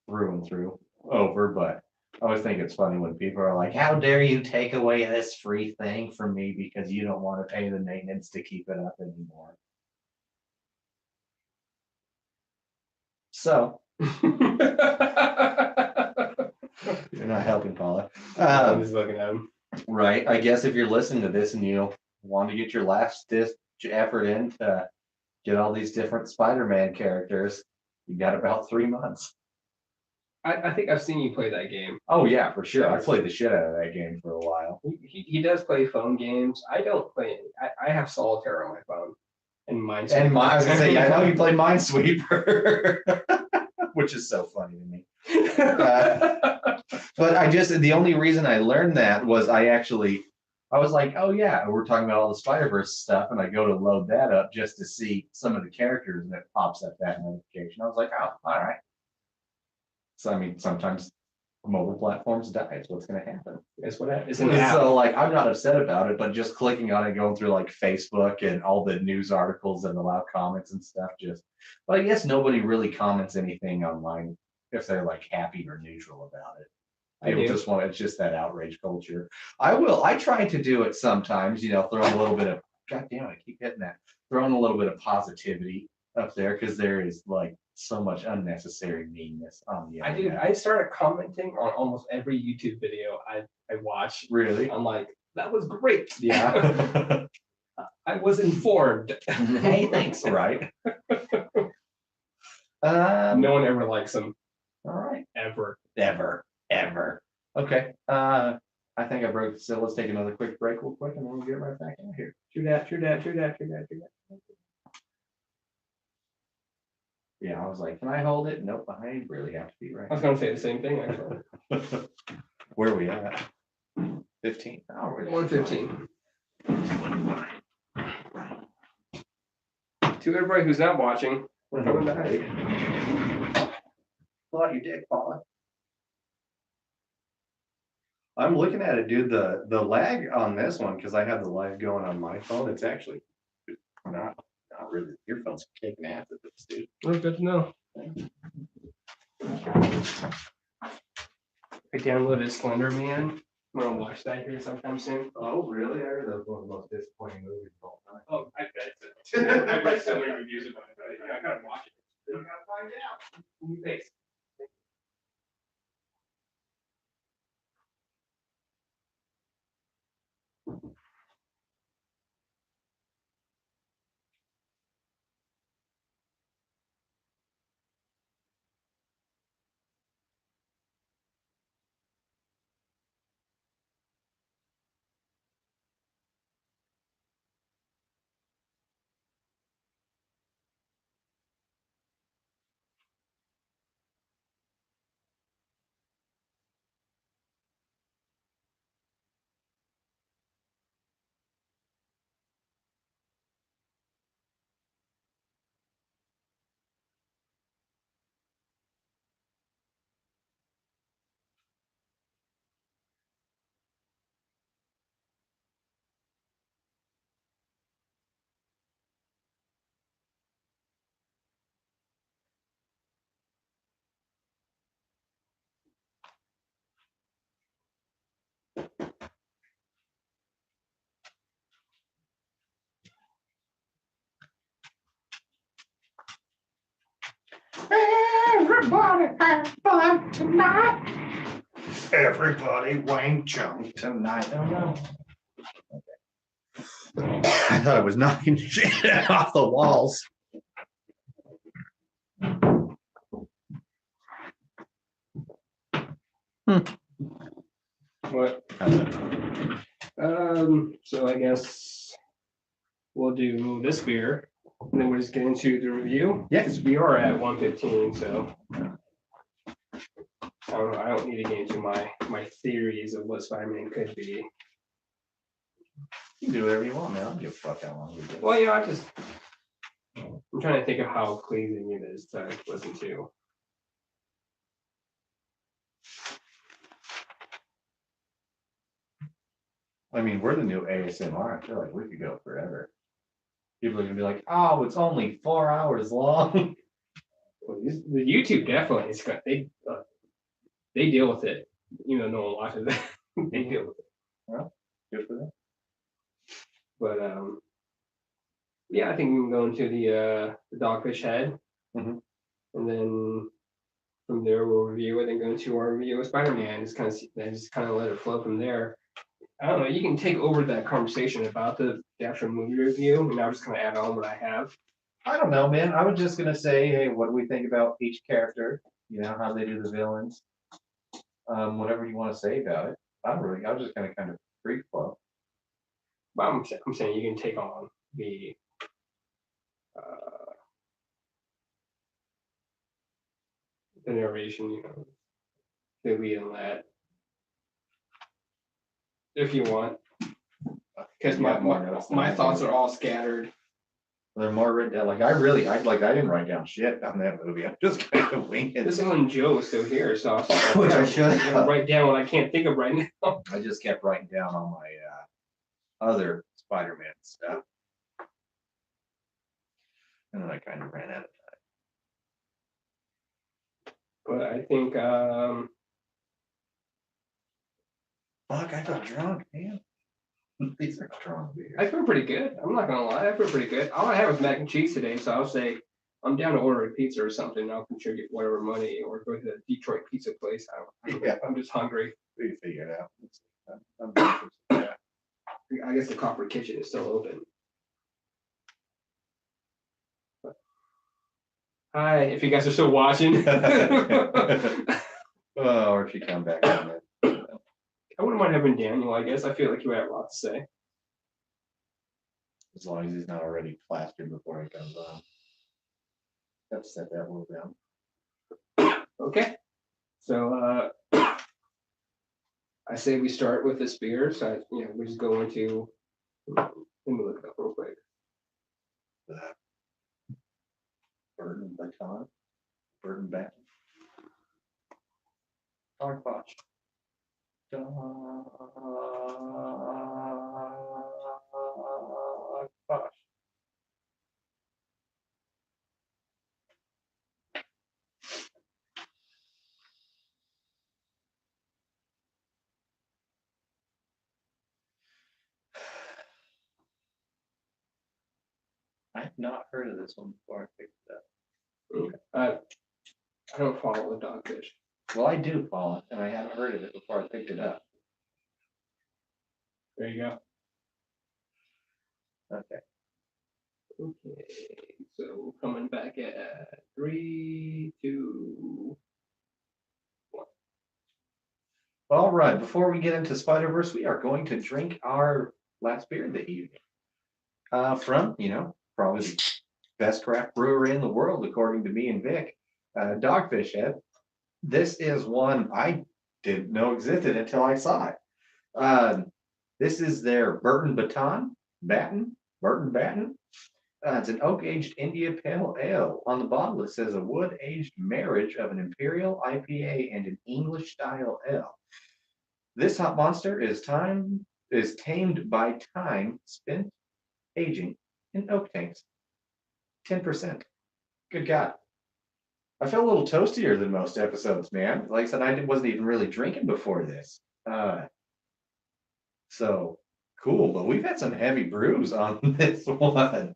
through and through over, but I always think it's funny when people are like, how dare you take away this free thing from me because you don't want to pay the maintenance to keep it up anymore. So I'm you're not helping, Paula. just looking at him. Right. I guess if you're listening to this and you want to get your last ditch effort in to get all these different Spider-Man characters, you got about 3 months. I think I've seen you play that game. Oh yeah, for sure. I played the shit out of that game for a while. He does play phone games. I don't play any. I have Solitaire on my phone. And mine's And I was gonna say, yeah, I know you play Minesweeper, which is so funny to me. But the only reason I learned that was I was like, oh yeah, we're talking about all the Spider-Verse stuff, and I go to load that up just to see some of the characters, and it pops up that notification. I was like, oh, all right. So I mean, sometimes mobile platforms die. It's what's going to happen. It's what it's an app. So like, I'm not upset about it, but just clicking on it, going through like Facebook and all the news articles and allow comments and stuff. But I guess nobody really comments anything online if they're like happy or neutral about it. People just want, it's just that outrage culture. I try to do it sometimes, throwing a little bit of, God damn it, I keep hitting that, throwing a little bit of positivity up there because there is like so much unnecessary meanness on the internet. I started commenting on almost every YouTube video I watch. Really? I'm like, that was great. Yeah. I was informed. Hey, thanks. Right. No one ever likes them. All right. Ever. Ever. Okay. I think I broke. So let's take another quick break real quick and we'll get right back in here. True that. Yeah, I was like, can I hold it? Nope, I really have to be I right. was gonna say the same thing actually. Where are we at? 15. Oh, we're 1:15. To everybody who's not watching, we're coming back. Thought you did, Paula. I'm looking at it, dude. The lag on this one, because I have the live going on my phone, it's actually not really. Your phone's kicking ass at this, dude. Well, good to know. I downloaded Slender Man. I'm gonna watch that here sometime soon. Oh, really? I heard that was one of the most disappointing movies of all time. Oh, I bet. I read so many reviews about it. But I gotta watch it. You gotta find out. Thanks. Everybody have fun tonight. Everybody Wang Chung tonight. Oh no. Okay. I thought I was knocking shit off the walls. What? So I guess we'll do this beer, and then we'll just get into the review. Yeah. Because we are at 1:15, so. I don't need to get into my theories of what Spider-Man could be. You can do whatever you want, man. I don't give a fuck how long we do. Well, I'm trying to think of how pleasing it is to listen to. I mean, we're the new ASMR. I feel like we could go forever. People are gonna be like, "Oh, it's only 4 hours long." Well, the YouTube definitely is got they deal with it. You know, no one watches it. They deal with it. Good for them. But yeah, I think we can go into the Dogfish Head, Mhm. and then from there we'll review it and go into our review of Spider-Man. Just kind of let it flow from there. I don't know. You can take over that conversation about the actual movie review, and I'll just kind of add on what I have. I don't know, man. I was just gonna say, hey, what do we think about each character? You know, how they do the villains. Whatever you want to say about it. I was just gonna kind of free flow. But I'm saying you can take on the narration, you know, the lead in that, if you want, because You got more notes than I my do. thoughts are all scattered. They're more written down. Like I didn't write down shit on that movie. I'm just kind of winging. This is when Joe's still here, so I was Which I like, should I'm gonna write down what I can't think of right now. I just kept writing down all my other Spider-Man stuff. And then I kind of ran out of But I think fuck, I got drunk, man. These are strong beers. I feel pretty good. I'm not gonna lie, I feel pretty good. All I had was mac and cheese today, so I'll say I'm down to order a pizza or something. I'll contribute whatever money or go to the Detroit pizza place. Yeah. I'm just hungry. We figure it out. Yeah. I guess the Copper Kitchen is still open. Hi, if you guys are still watching. Oh, or if you come back on it. I wouldn't mind having Daniel, I guess. I feel like you have a lot to say. As long as he's not already plastered before he comes on. Have to set that rule down. Okay. So I say we start with this beer. So we just go into, let me look it up real quick. Burton Baton. Burton Baton. Dog Posh. Dog Posh. I've not heard of this one before I picked it up. I don't follow the Dogfish. Well, I do follow it, and I haven't heard of it before I picked it up. There you go. Okay. Okay. So coming back at 3, 2. All right, before we get into Spider-Verse, we are going to drink our last beer of the evening. From, probably the best craft brewery in the world, according to me and Vic, Dogfish Head. This is one I didn't know existed until I saw it. This is their Burton Baton. It's an oak-aged India Pale Ale. On the bottle, it says a wood-aged marriage of an Imperial IPA and an English-style ale. This hot monster is tamed by time spent aging in oak tanks. 10%. Good God. I feel a little toastier than most episodes, man. Like I said, I wasn't even really drinking before this. So cool, but we've had some heavy brews on this one.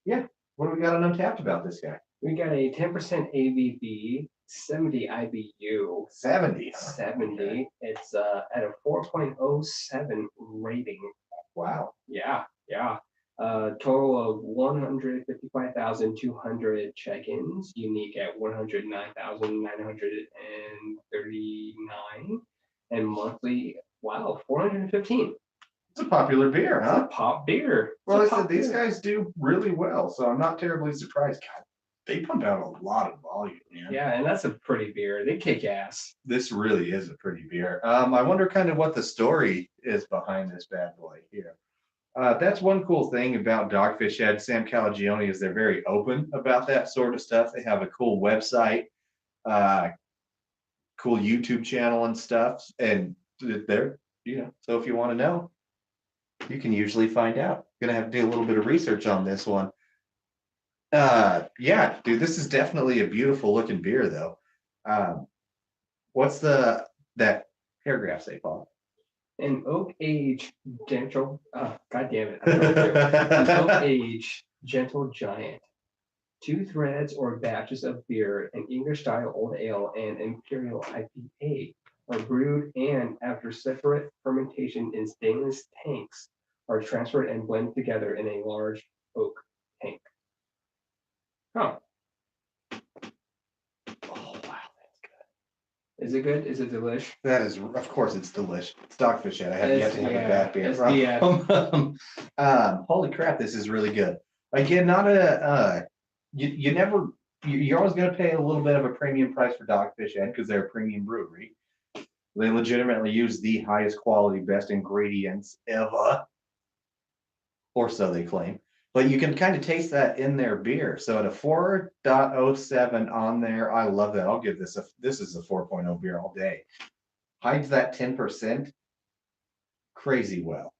Yeah, what do we got on Untapped about this guy? We got a 10% ABV, 70 IBU. 70. Huh? 70. Okay. It's at a 4.07 rating. Wow. Yeah. Total of 155,200 check-ins, unique at 109,939, and monthly, 415. It's a popular beer, It's a huh? pop beer. Well, I said these guys do really well, so I'm not terribly surprised. God, they pump out a lot of volume, man. Yeah, and that's a pretty beer. They kick ass. This really is a pretty beer. I wonder kind of what the story is behind this bad boy here. That's one cool thing about Dogfish Head, Sam Calagione, is they're very open about that sort of stuff. They have a cool website, uh, cool YouTube channel and stuff, and they're, so if you want to know, you can usually find out. Gonna have to do a little bit of research on this one. Yeah, dude, this is definitely a beautiful looking beer, though. What's that paragraph say, Paul? An oak age gentle. God damn it! An oak age gentle giant. 2 threads or batches of beer, an English style old ale, and imperial IPA are brewed and, after separate fermentation in stainless tanks, are transferred and blended together in a large oak tank. Huh. Oh, wow. Is it good? Is it delish? That is, of course, it's delicious. It's Dogfish Head. I have yet to have a Yeah, bad beer it's from the, them. Holy crap, this is really good. Again, not a you never you're always going to pay a little bit of a premium price for Dogfish Head because they're a premium brewery. They legitimately use the highest quality, best ingredients ever, or so they claim. But you can kind of taste that in their beer. So at a 4.07 on there, I love that. I'll give this this is a 4.0 beer all day. Hides that 10% crazy well.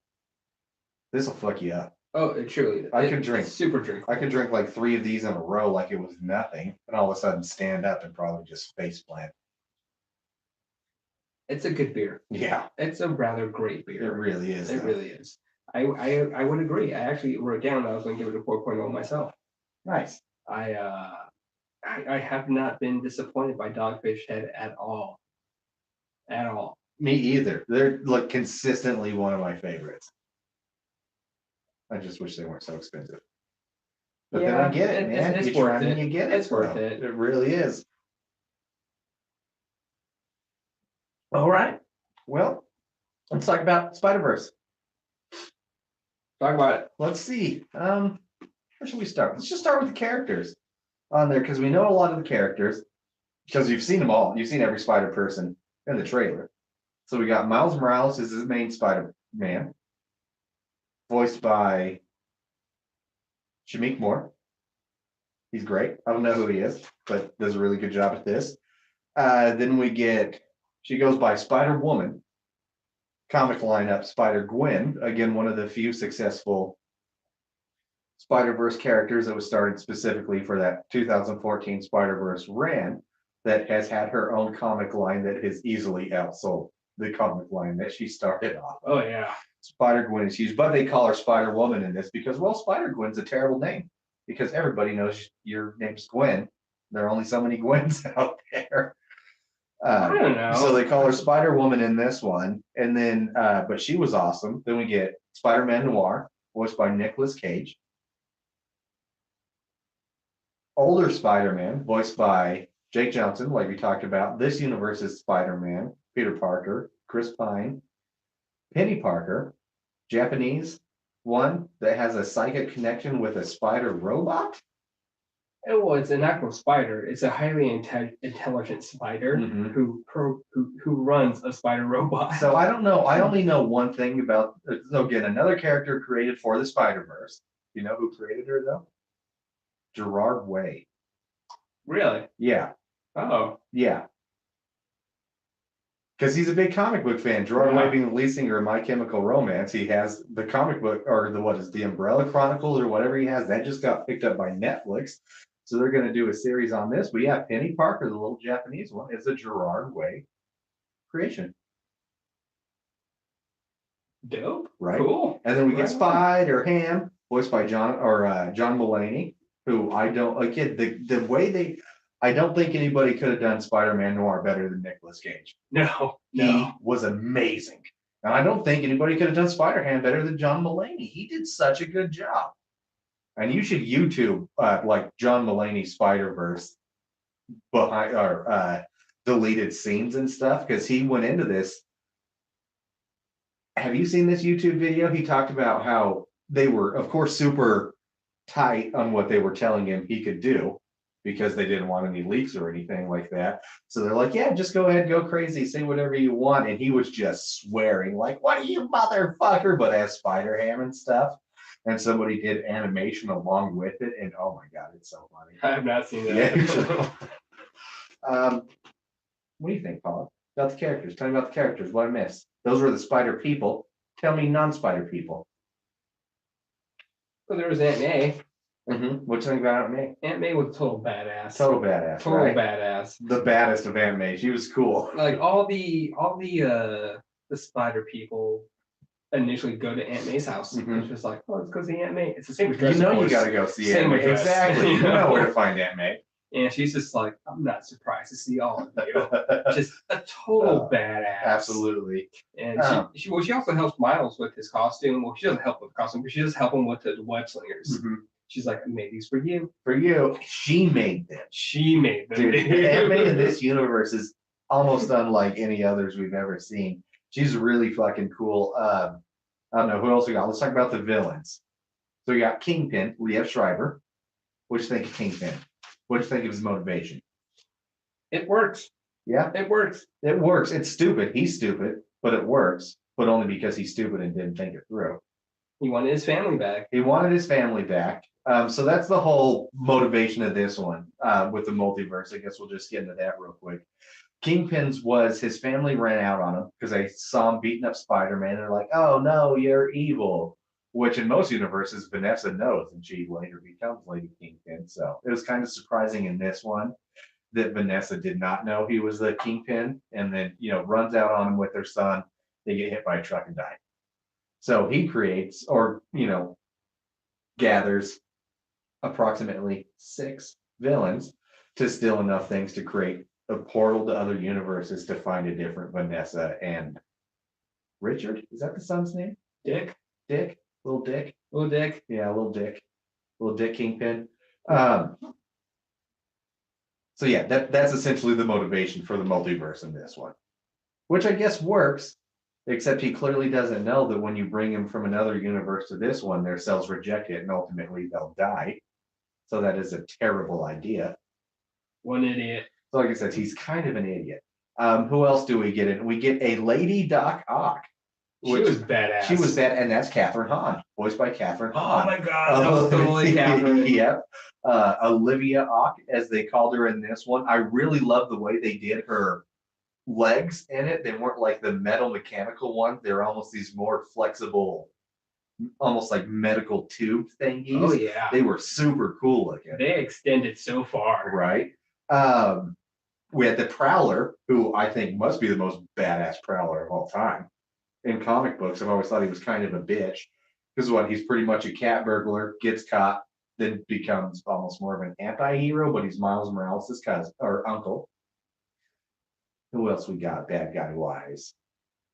This will fuck you up. oh, it truly. I could drink. It's super drink. I could drink like 3 of these in a row like it was nothing, and all of a sudden stand up and probably just face plant. It's a good beer. Yeah, It's a rather great it beer. really is. It though. really is. I would agree. I actually wrote down that I was going to give it a 4.0 myself. Nice. I have not been disappointed by Dogfish Head at all. At all. Me either. They're like consistently one of my favorites. I just wish they weren't so expensive. But then I Yeah, get it, man. it's You try worth and it. you get it. It's worth though. it. It really is. All right. Well, let's talk about Spider-Verse. Talk about it. Let's see. Where should we start? Let's just start with the characters on there because we know a lot of the characters because you've seen them all. You've seen every Spider person in the trailer. So we got Miles Morales as his main Spider-Man, voiced by Shamik Moore. He's great. I don't know who he is, but does a really good job at this. Then she goes by Spider-Woman. Comic lineup, Spider-Gwen, again, one of the few successful Spider-Verse characters that was started specifically for that 2014 Spider-Verse ran that has had her own comic line that has easily outsold the comic line that she started off. Oh yeah. Spider-Gwen is huge, but they call her Spider-Woman in this because, well, Spider-Gwen's a terrible name because everybody knows your name's Gwen. There are only so many Gwens out there. I don't know. So they call her Spider-Woman in this one, and then, but she was awesome. Then we get Spider-Man Noir, voiced by Nicolas Cage. Older Spider-Man, voiced by Jake Johnson, like we talked about. This universe's Spider-Man, Peter Parker, Chris Pine, Penny Parker, Japanese one that has a psychic connection with a spider robot. Well, it's an actual spider. It's a highly intelligent spider Mhm. who runs a spider robot. So I don't know. I only know one thing about, again, another character created for the Spider-Verse. You know who created her though? Gerard Way. Really? Yeah, Oh, yeah. Because he's a big comic book fan. Gerard Yeah. Way being the lead singer of My Chemical Romance. He has the comic book, or the Umbrella Chronicles, or whatever he has. That just got picked up by Netflix. So they're going to do a series on this. But yeah, Penny Parker, the little Japanese one, is a Gerard Way creation, dope. right? Cool. And then we get Right. Spider-Ham, voiced by John Mulaney, who I don't, again, the way I don't think anybody could have done Spider-Man Noir better than Nicolas Cage. No, He no. was amazing. And I don't think anybody could have done Spider-Ham better than John Mulaney. He did such a good job. And you should YouTube like John Mulaney Spider-Verse behind or deleted scenes and stuff because he went into this. Have you seen this YouTube video? He talked about how they were, of course, super tight on what they were telling him he could do. because they didn't want any leaks or anything like that. So they're like, yeah, just go ahead, go crazy, say whatever you want. And he was just swearing, like, what are you, motherfucker? But as Spider-Ham and stuff. And somebody did animation along with it. And oh my God, it's so funny. I have not seen Yeah. that. What do you think, Paul? About the characters. Tell me about the characters. What I missed. Those were the spider people. Tell me non-spider people. Well, there was Aunt May. What you think about Aunt May? Aunt May was a total badass. Total badass, Total right? badass. The baddest of Aunt May. She was cool. Like all the spider people initially go to Aunt May's house. Mhm. It's just like, oh, let's go see Aunt May. It's the same You address. know of you course. gotta go see Same Aunt May. address. Exactly. You know where to find Aunt May. And she's just like, I'm not surprised to see all of you. Just a total badass. Absolutely. And she also helps Miles with his costume. Well, she doesn't help with the costume, but she does help him with the web slingers. Mhm. She's like, I made these for you. For you, she made them. She made them. Dude, Aunt May in this universe is almost unlike any others we've ever seen. She's really fucking cool. I don't know who else we got. Let's talk about the villains. So we got Kingpin, Liev Schreiber. What do you think of Kingpin? What do you think of his motivation? It works. Yeah, It works. it works. It's stupid. He's stupid, but it works. But only because he's stupid and didn't think it through. He wanted his family back. He wanted his family back. So that's the whole motivation of this one with the multiverse. I guess we'll just get into that real quick. Kingpin's was his family ran out on him because they saw him beating up Spider-Man. They're like, oh no, you're evil. Which in most universes, Vanessa knows, and she later becomes Lady Kingpin. So it was kind of surprising in this one that Vanessa did not know he was the Kingpin, and then runs out on him with their son. They get hit by a truck and die. So he creates, or gathers approximately 6 villains to steal enough things to create a portal to other universes to find a different Vanessa and Richard. Is that the son's name? Dick. Dick? Little Dick? Little Dick. Yeah, little Dick. Little Dick Kingpin. So yeah, that's essentially the motivation for the multiverse in this one. Which I guess works, except he clearly doesn't know that when you bring him from another universe to this one, their cells reject it and ultimately they'll die. So that is a terrible idea. One idiot. So like I said, he's kind of an idiot. Who else do we get in? We get a Lady Doc Ock. She was badass. She was that, and that's Catherine Hahn, voiced by Catherine Hahn. Oh my God, that was totally Catherine. Yep. Olivia Ock, as they called her in this one. I really love the way they did her legs in it. They weren't like the metal mechanical ones. They're almost these more flexible, almost like medical tube thingies. Oh yeah. They were super cool looking. They extended so far. Right. We had the Prowler, who I think must be the most badass Prowler of all time. In comic books, I've always thought he was kind of a bitch. Because he's pretty much a cat burglar, gets caught, then becomes almost more of an anti-hero, but he's Miles Morales' cousin or uncle. Who else we got bad guy wise?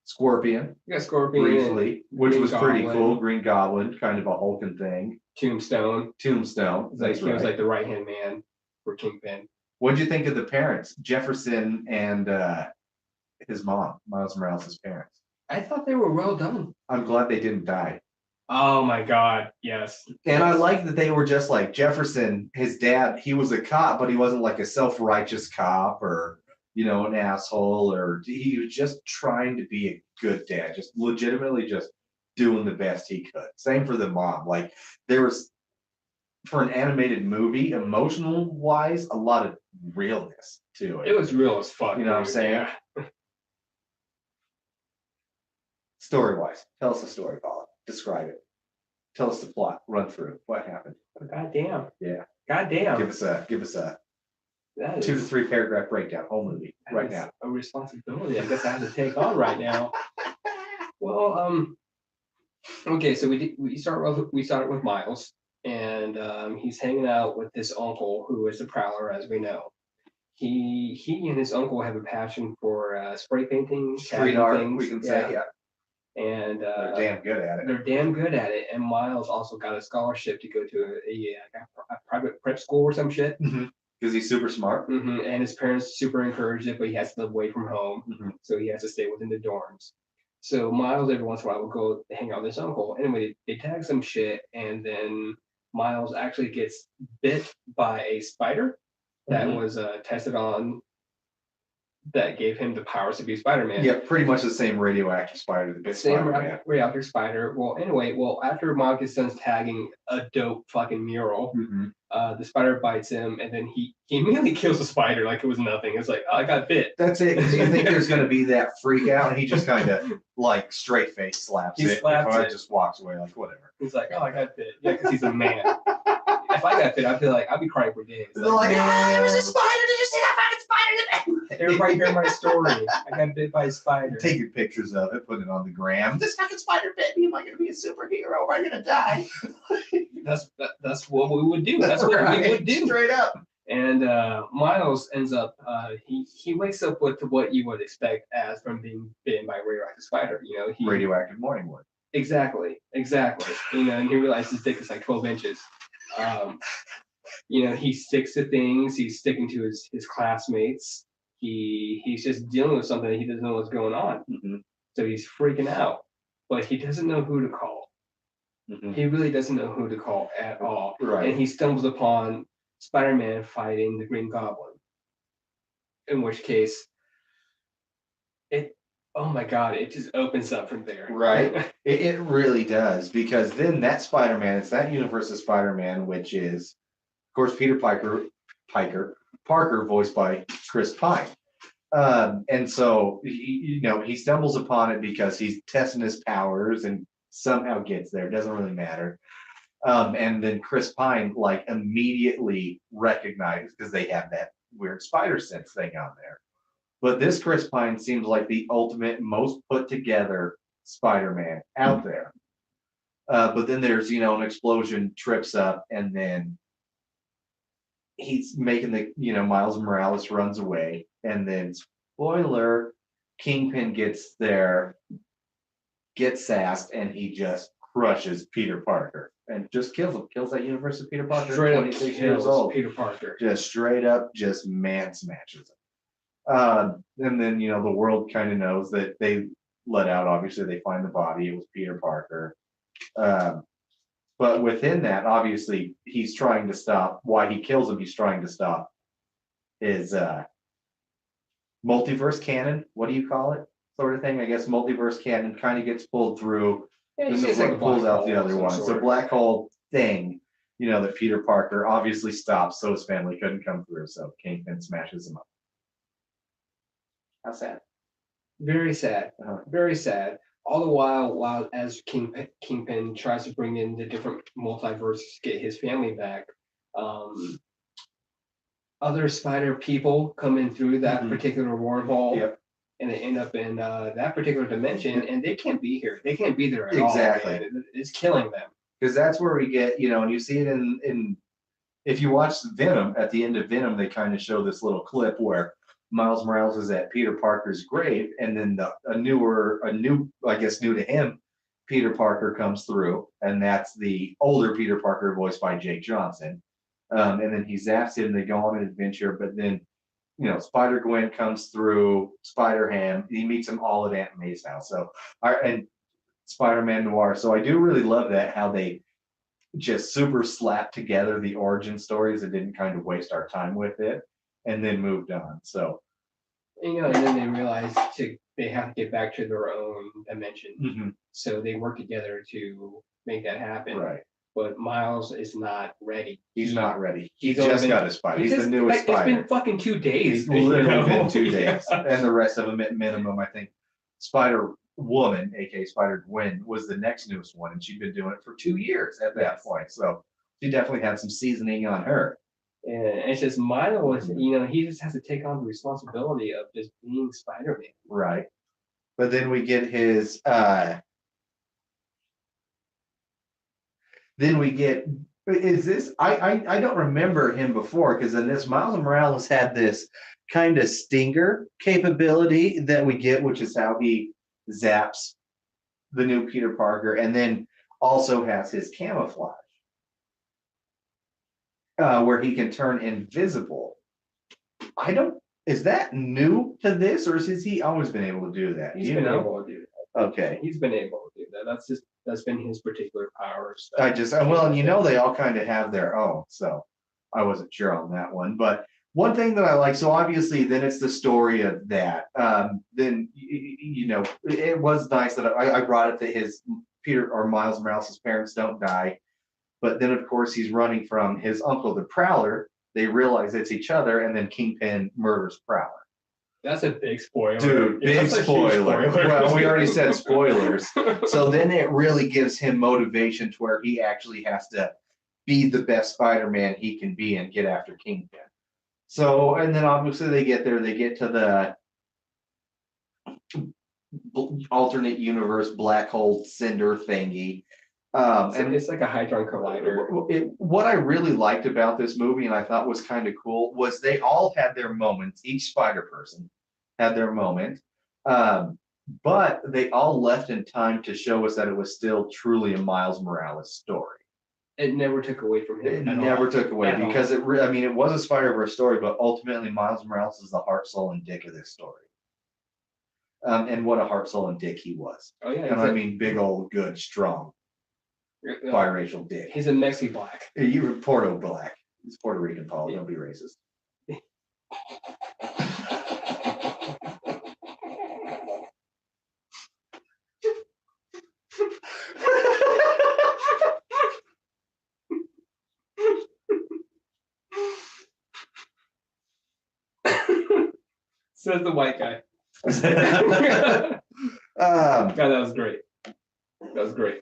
Scorpion, You got Scorpion. briefly, which Green was pretty Goblin. cool. Green Goblin, kind of a hulking thing. Tombstone. Tombstone, Like that's he was right. like the right hand man for Kingpin. What'd you think of the parents, Jefferson and his mom, Miles Morales' parents? I thought they were well done. I'm glad they didn't die. Oh my God, yes. And I like that they were just like Jefferson, his dad, he was a cop, but he wasn't like a self-righteous cop or, an asshole, or he was just trying to be a good dad, just legitimately just doing the best he could. Same for the mom. Like there was, for an animated movie, emotional wise, a lot of realness to It it. was real as fuck. You know what I'm dude. saying? Yeah. Story wise, tell us the story, Paul. Describe it. Tell us the plot. Run through it. What happened? God damn. Yeah. God damn. Give us a That is, 2 to 3 paragraph breakdown, whole movie, that right is now. a responsibility I guess I have to take on right now. Well, okay, so we started with Miles, and he's hanging out with this uncle who is the Prowler, as we know. He and his uncle have a passion for spray painting, Street tagging art, things, we can say, yeah. and They're damn good at it. they're damn good at it. And Miles also got a scholarship to go to a private prep school or some shit. Because he's super smart. And his parents super encouraged it, but he has to live away from home, Mhm. so he has to stay within the dorms. So Miles every once in a while will go hang out with his uncle. Anyway, they tag some shit, and then Miles actually gets bit by a spider. that Mhm. was tested on that gave him the powers to be Spider-Man. Yeah, pretty much the same radioactive spider that bit Same Spider-Man. radioactive spider. Well, anyway, after Miles gets done tagging a dope fucking mural, Mhm. the spider bites him, and then he immediately kills the spider like it was nothing. It's like, oh, I got bit. That's it, because you think there's gonna be that freak out, and he just kind of like straight face slaps He it. slaps or it. just walks away like whatever. He's like, oh, I got bit. Yeah, because he's a man. If I got bit, I'd be crying for days. They're like, there was a spider. Did you see that fucking spider? Everybody hear my story. I got bit by a spider. Taking pictures of it, putting it on the gram. This fucking spider bit me. Am I gonna be a superhero? Am I gonna die? That's what we would do. That's what we would do. Straight up. And Miles ends up he wakes up with what you would expect as from being bitten by a radioactive spider. You know, he Radioactive morning wood. exactly. You know, and he realizes his dick is like 12 inches. You know, he sticks to things. He's sticking to his classmates. He's just dealing with something that he doesn't know what's going on. Mm-hmm. So he's freaking out, but he doesn't know who to call. Mm-hmm. He really doesn't know who to call at all. Right. And he stumbles upon Spider-Man fighting the Green Goblin. In which case, oh my God, it just opens up from there. Right. It really does, because then that Spider-Man, it's that universe of Spider-Man, which is, of course, Peter Parker, voiced by Chris Pine. And so, he stumbles upon it because he's testing his powers and somehow gets there. It doesn't really matter. And then Chris Pine, like, immediately recognizes, because they have that weird spider sense thing on there. But this Chris Pine seems like the ultimate, most put together Spider-Man out there. But then there's, an explosion trips up, and then he's making Miles Morales runs away. And then, spoiler, Kingpin gets there, gets sassed, and he just crushes Peter Parker and just kills him. Kills that universe of Peter Parker. Straight up 26 years old. Peter Parker. Just straight up, just man smashes him. And then, the world kind of knows that they let out, obviously, they find the body. It was Peter Parker. But within that, obviously, he's trying to stop. Why he kills him, he's trying to stop his multiverse canon. What do you call it? Sort of thing. I guess multiverse canon kind of gets pulled through. Yeah, And it's the like a pulls black out the hole other of one. some It's a sort. black hole thing, that Peter Parker obviously stops, so his family couldn't come through. So Kingpin smashes him up. How sad. Very sad. Uh-huh. Very sad. All the while as Kingpin tries to bring in the different multiverses to get his family back, other spider people come in through that Mhm. particular wormhole. Yep. And they end up in that particular dimension, and they can't be here. They can't be there at Exactly. all. Man. It's killing them. Because that's where we get, and you see it in if you watch Venom, at the end of Venom, they kind of show this little clip where Miles Morales is at Peter Parker's grave, and then I guess new to him, Peter Parker comes through, and that's the older Peter Parker voiced by Jake Johnson. And then he zaps him, they go on an adventure, but then, Spider-Gwen comes through, Spider-Ham, he meets them all at Aunt May's house. So, and Spider-Man Noir. So I do really love that, how they just super slapped together the origin stories and didn't kind of waste our time with it, and then moved on. So, And then they realize they have to get back to their own dimension. mhm, So they work together to make that happen. right. But Miles is not ready. He's not ready. He He's only just been- got his spider. He's the just- newest It's spider. been fucking 2 days. He's literally been 2 Yeah. days. And the rest of them at minimum, I think. Spider Woman, aka Spider Gwen, was the next newest one, and she'd been doing it for 2 years at that Yes. point. So she definitely had some seasoning on her. And it's just Miles, he just has to take on the responsibility of just being Spider-Man. Right. But then we get his is this I don't remember him before, because in this Miles Morales had this kind of stinger capability that we get, which is how he zaps the new Peter Parker, and then also has his camouflage. Where he can turn invisible. Is that new to this, or has he always been able to do that? He's You been know? able to do that. Okay. He's been able to do that. That's been his particular powers. Well, and they all kind of have their own, so I wasn't sure on that one. But One thing that I like, so obviously, then it's the story of that. Then it was nice that I brought it that his Peter or Miles Morales' parents don't die, but then of course he's running from his uncle, the Prowler. They realize it's each other, and then Kingpin murders Prowler. That's a big spoiler. Dude, big That's a huge spoiler. Well, we already said spoilers. spoiler. So then it really gives him motivation to where he actually has to be the best Spider-Man he can be and get after Kingpin. So, and then obviously they get there, they get to the alternate universe black hole cinder thingy. And it's like a Hydron Collider. What I really liked about this movie and I thought was kind of cool was they all had their moments. Each Spider person had their moment. But they all left in time to show us that it was still truly a Miles Morales story. It never took away from him. It never took away At all. because it was a Spider-Verse story, but ultimately Miles Morales is the heart, soul, and dick of this story. And what a heart, soul, and dick he was. Oh yeah, And I mean big old good, strong, biracial dick. he's a Mexi black. You were Porto black. It's Puerto Rican, Paul. Don't be racist. Says the white guy. God, that was great. That was great.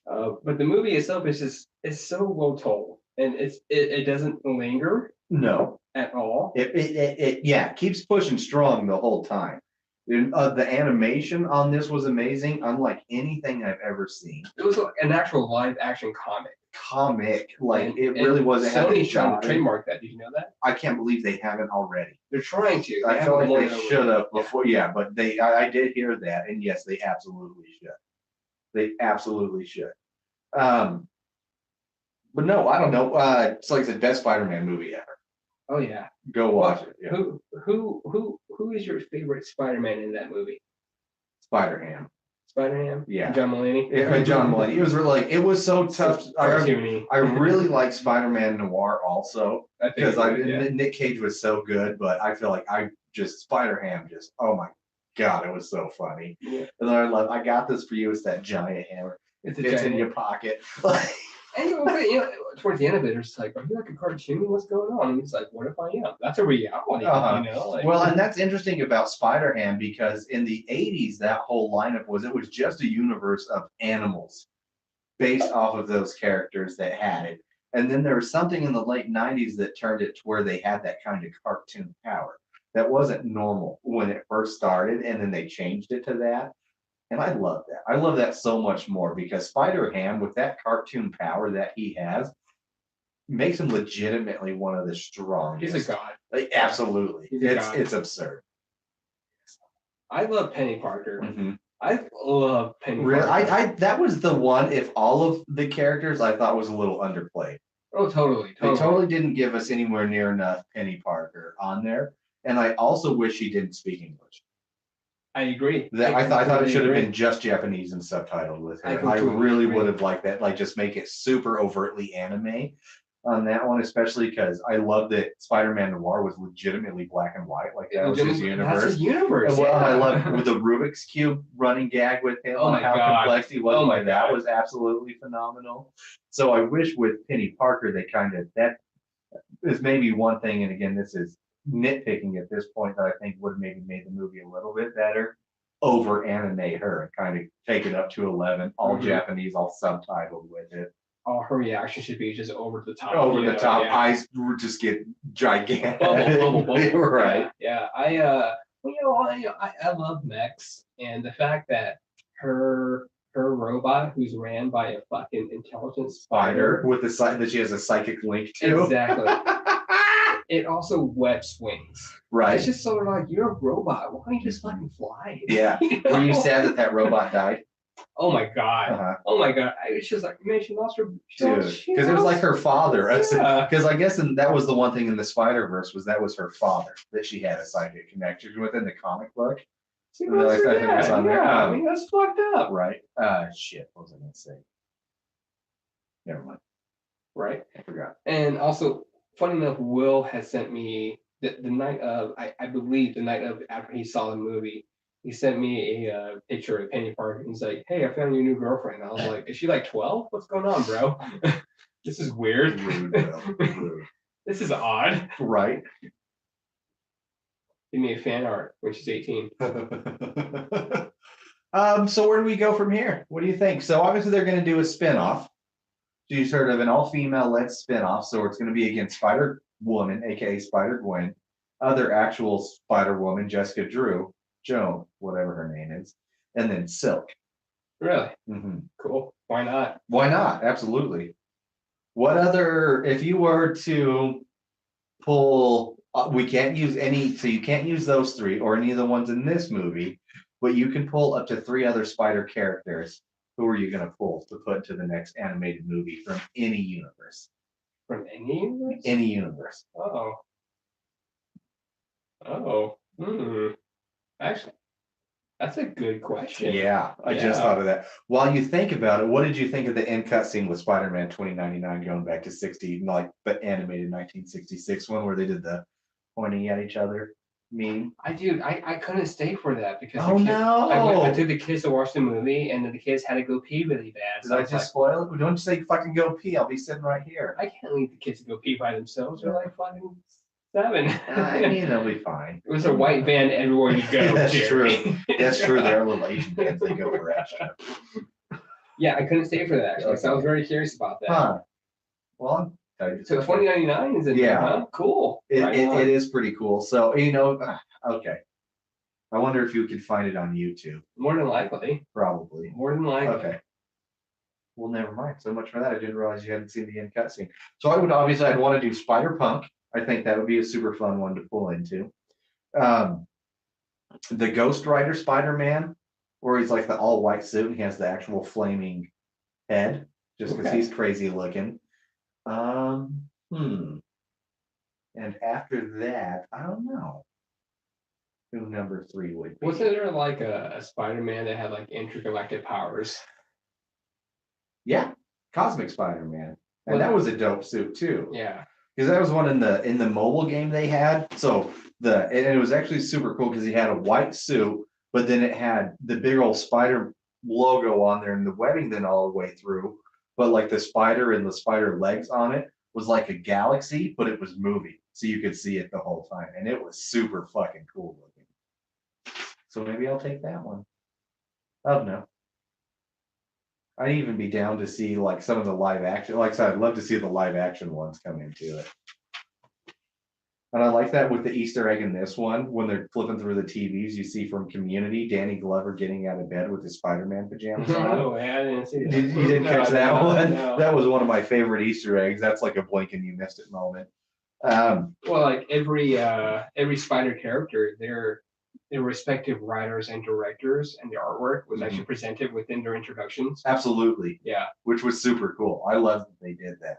But the movie itself is just it's so well told, and it doesn't linger No, at all. it keeps pushing strong the whole time. The animation on this was amazing, unlike anything I've ever seen. It was like an actual live action comic. Like And- it and really was. It had the Sony's trying shine. to trademark that. Did you know that? I can't believe they haven't already. They're trying to. I They feel haven't like won they it over should yet. have before. Yeah, but I did hear that, and yes, they absolutely should. They absolutely should. But no, I don't know. It's like the best Spider-Man movie ever. Oh yeah. Go watch it. Yeah. Who is your favorite Spider-Man in that movie? Spider-Ham. Spider-Man? Yeah. John Mulaney? John Mulaney. It was really like it was so tough. Cartoony. I really like Spider-Man Noir also I think because yeah. Nick Cage was so good, but I feel like Spider-Ham just oh my god, it was so funny. Yeah. And then I got this for you. It's that giant hammer. It It's a fits in giant- your pocket. And towards the end of it, it's like, are you like a cartoon? What's going on? And he's like, what if I am? That's a reality, Uh-huh. Like, Well, and that's interesting about Spider-Ham because in the 80s, that whole lineup was just a universe of animals based off of those characters that had it. And then there was something in the late 90s that turned it to where they had that kind of cartoon power. That wasn't normal when it first started, and then they changed it to that. And I love that. I love that so much more because Spider-Ham, with that cartoon power that he has, makes him legitimately one of the strongest. he's a god. Like, absolutely. He's a god. It's absurd. I love Penny Parker. Mhm. I love Penny Really, Parker. I that was the one. If all of the characters I thought was a little underplayed. Oh, totally. They totally didn't give us anywhere near enough Penny Parker on there. And I also wish he didn't speak English. I agree. I thought it completely should have agree. been just Japanese and subtitled with her. I I completely really agree. would have liked that. Like just make it super overtly anime on that one, especially because I love that Spider-Man Noir was legitimately black and white. Like that was his That's universe. his universe. And well, I yeah. love with the Rubik's Cube running gag with him Oh on my how God. complex he was. Oh my Like, that God. was absolutely phenomenal. So I wish with Penny Parker they that is maybe one thing. And again, this is nitpicking at this point that I think would have maybe made the movie a little bit better. Over animate her and kind of take it up to 11, all Mhm. Japanese, all subtitled with it. All her reaction should be just over the top. Over you the know, top, yeah. eyes would just get gigantic. Bubble. Right. Yeah. I love mechs and the fact that her robot who's ran by a fucking intelligent Spider spider. with the side that she has a psychic link to. Exactly. It also webs wings. Right. It's just sort of like you're a robot. Why don't you just fucking fly? Yeah. You Were you know? sad that robot died? Oh my god. Uh-huh. Oh my god. It's just like man, she lost her. Dude, because it was like her father. Yeah. Because I guess that was the one thing in the Spider-Verse was that was her father that she had a psychic connection with in the comic book. She No, lost her I think it was dad. on there. Yeah, I mean that's fucked up. Right. Shit. What was I gonna say? Never mind. Right. I forgot. And also funny enough, Will has sent me the night of, I believe the night of after he saw the movie, he sent me a picture of Penny Parker. He's like, "Hey, I found your new girlfriend." I was like, "Is she like 12? What's going on, bro? This is weird. Rude, Will, rude. This is odd." Right? Give me a fan art when she's 18. So where do we go from here? What do you think? So obviously they're going to do a spin-off. She's sort of an all-female led spin-off, so it's going to be against Spider-Woman, aka Spider-Gwen, other actual Spider-Woman, Jessica Drew, Joan, whatever her name is, and then Silk. Really? Mhm. Cool. Why not? Why not? Absolutely. What other, if you were to pull, we can't use any, so you can't use those three or any of the ones in this movie, but you can pull up to 3 other Spider characters. Who are you going to pull to put to the next animated movie from any universe? From any universe? Any universe. Oh. Oh. Actually, that's a good question. Yeah, I just Yeah. thought of that. While you think about it, what did you think of the end cut scene with Spider-Man 2099 going back to 60, like the animated 1966 one where they did the pointing at each other meme? I couldn't stay for that because Oh I no! took the kids to watch the movie and then the kids had to go pee really bad. Did So I was just spoil it? Don't you say fucking go pee? I'll be sitting right here. like, I can't leave the kids to go pee by themselves. They're like fucking 7. I mean, they'll be fine. It was a white van everywhere you go. That's Jerry. true. That's true. There are little Asian kids. They go for extra. Yeah, I couldn't stay for that actually. So I was very curious about that. Huh. Well, So 2099 is in there, Yeah. huh? Cool. it, Right it, on. it is pretty cool. So, okay. I wonder if you could find it on YouTube. More than likely. Probably. More than likely. Okay. Well, never mind. So much for that. I didn't realize you hadn't seen the end cutscene. So I would obviously, I'd want to do Spider-Punk. I think that would be a super fun one to pull into. The Ghost Rider Spider-Man, where he's like the all white suit and he has the actual flaming head, just because Okay. he's crazy looking. And after that, I don't know who number 3 would be. Wasn't there like a Spider-Man that had like intergalactic powers? Yeah, Cosmic Spider-Man. And Well- that was a dope suit too. Yeah. Because that was one in the mobile game they had. So and it was actually super cool because he had a white suit, but then it had the big old spider logo on there and the webbing then all the way through. But like the spider and the spider legs on it was like a galaxy, but it was moving. So you could see it the whole time. And it was super fucking cool looking. So maybe I'll take that one. I don't know. I'd even be down to see like some of the live action. Like I said, I'd love to see the live action ones come into it. And I like that with the Easter egg in this one, when they're flipping through the TVs, you see from Community, Danny Glover getting out of bed with his Spider-Man pajamas on. No, I didn't see that. You didn't No, catch that no, one? no. That was one of my favorite Easter eggs. That's like a blink and you missed it moment. Well, like every Spider character, their respective writers and directors and the artwork was actually presented within their introductions. Absolutely. Yeah. Which was super cool. I love that they did that.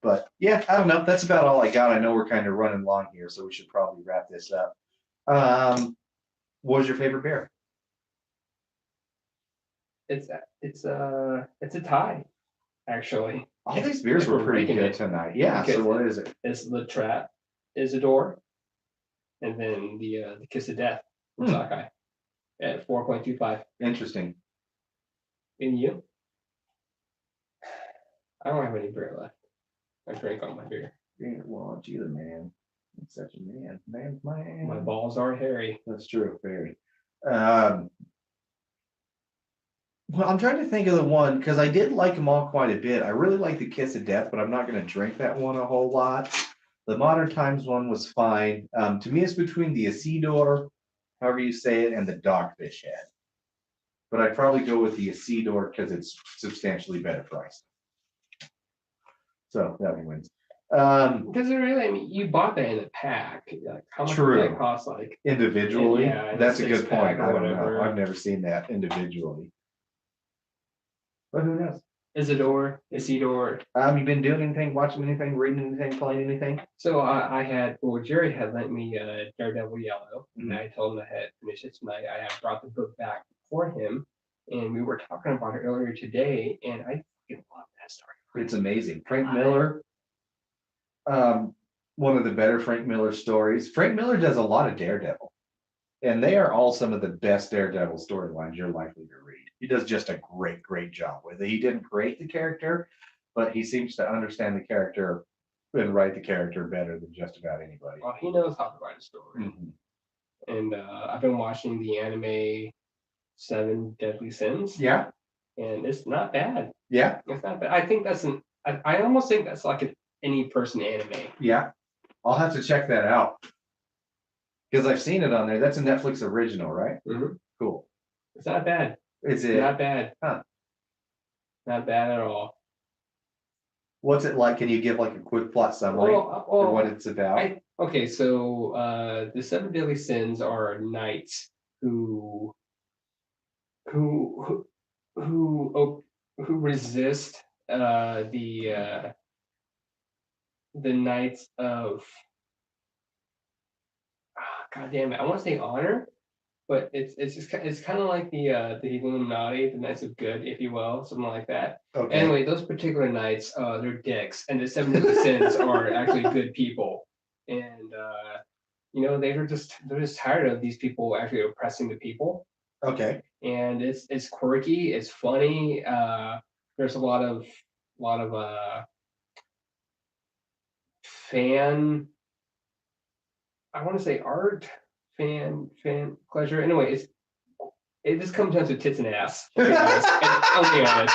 But yeah, I don't know. That's about all I got. I know we're kind of running long here, so we should probably wrap this up. What was your favorite beer? It's a tie, actually. All these beers were We're pretty ranking good it. tonight. Yeah. Okay. So what is it? It's the Trap, Isidore, and then the Kiss of Death from Sockeye at 4.25. Interesting. And you? I don't have any beer left. I drank all my beer. Well, you're the man. I'm such a man. Man's man. My balls are hairy. That's true. Very. Well, I'm trying to think of the one because I did like them all quite a bit. I really like the Kiss of Death, but I'm not going to drink that one a whole lot. The Modern Times one was fine. To me, it's between the Isidore, however you say it, and the Dogfish Head. But I'd probably go with the Isidore because it's substantially better priced. So that one wins. Because it really, I mean, you bought that in a pack. Like, how much True. would that cost? Like, Individually, Yeah, and that's a good six-pack point. or I don't know. whatever. I've never seen that individually. But who knows? Isidore. You been doing anything, watching anything, reading anything, playing anything? So Jerry had lent me Daredevil Yellow, and I told him I had finished it tonight. I had brought the book back for him, and we were talking about it earlier today, and I fucking love that story. It's amazing. Frank Miller. one of the better Frank Miller stories. Frank Miller does a lot of Daredevil, and they are all some of the best Daredevil storylines you're likely to read. He does just a great job with it. He didn't create the character, but he seems to understand the character and write the character better than just about anybody. Well, he knows how to write a story. Mhm. And I've been watching the anime Seven Deadly Sins, Yeah, and it's not bad. yeah, It's not bad. I think that's I almost think that's like an any person anime. yeah. I'll have to check that out because I've seen it on there. That's a Netflix original, right? Mhm. Cool. It's not bad. Is it? Not bad. Huh. Not bad at all. What's it like? Can you give like a quick plot summary for what it's about? Okay, so the Seven Deadly Sins are knights who who who resist the knights of God damn it, I want to say honor, but it's kind of like the Illuminati, the Knights of Good, if you will, something like that. Okay. Anyway, those particular knights, they're dicks, and the Seven Deadly Sins are actually good people, and they're just tired of these people actually oppressing the people, Okay. and it's quirky, it's funny. There's a lot of fan, I want to say art, fan pleasure. Anyway, it just comes down to tits and ass. To be honest, and I'll be honest.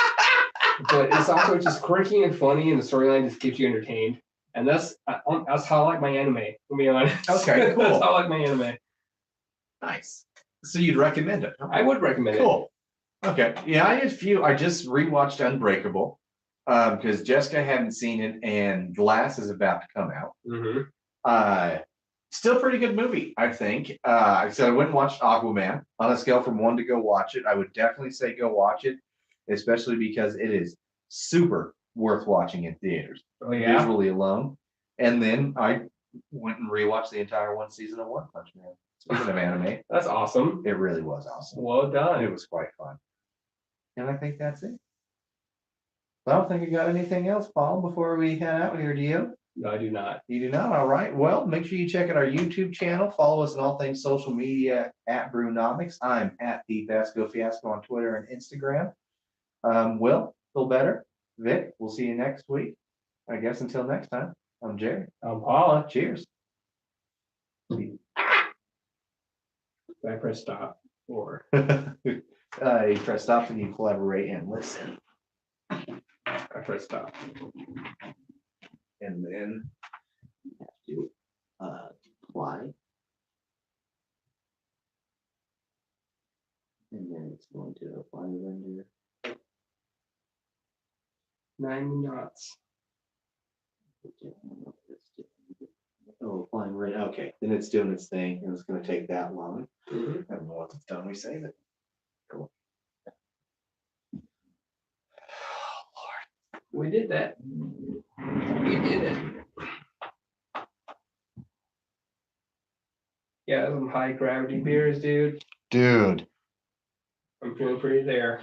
But it's also just quirky and funny, and the storyline just keeps you entertained. And that's how I like my anime. To be honest. Okay, cool. That's how I like my anime. Nice. So you'd recommend it? I would recommend it. Cool. Okay. Yeah, I had a few. I just rewatched Unbreakable because Jessica hadn't seen it, and Glass is about to come out. Mm-hmm. Still pretty good movie, I think. So I went and watched Aquaman. On a scale from 1 to go watch it, I would definitely say go watch it, especially because it is super worth watching in theaters. Oh yeah. Visually alone. And then I went and rewatched the entire one season of One Punch Man. Speaking of anime, That's awesome. it really was awesome. Well done. It was quite fun. And I think that's it. I don't think you got anything else, Paul, before we head out here, do you? No, I do not. You do not? All right. Well, make sure you check out our YouTube channel. Follow us on all things social media at Brewnomics. I'm at the Vasco Fiasco on Twitter and Instagram. Will, feel better. Vic, we'll see you next week. I guess until next time, I'm Jerry. I'm Paula. Cheers. I press stop or You press stop and you collaborate and listen. I press stop. And then You have to apply. And then it's going to apply render. 9 knots. Oh, applying right. Okay, then it's doing its thing, and it's going to take that long. Mhm. and once it's done, we save it. Cool. We did that. We did it. Yeah, some high gravity beers, dude. Dude. I'm feeling pretty there.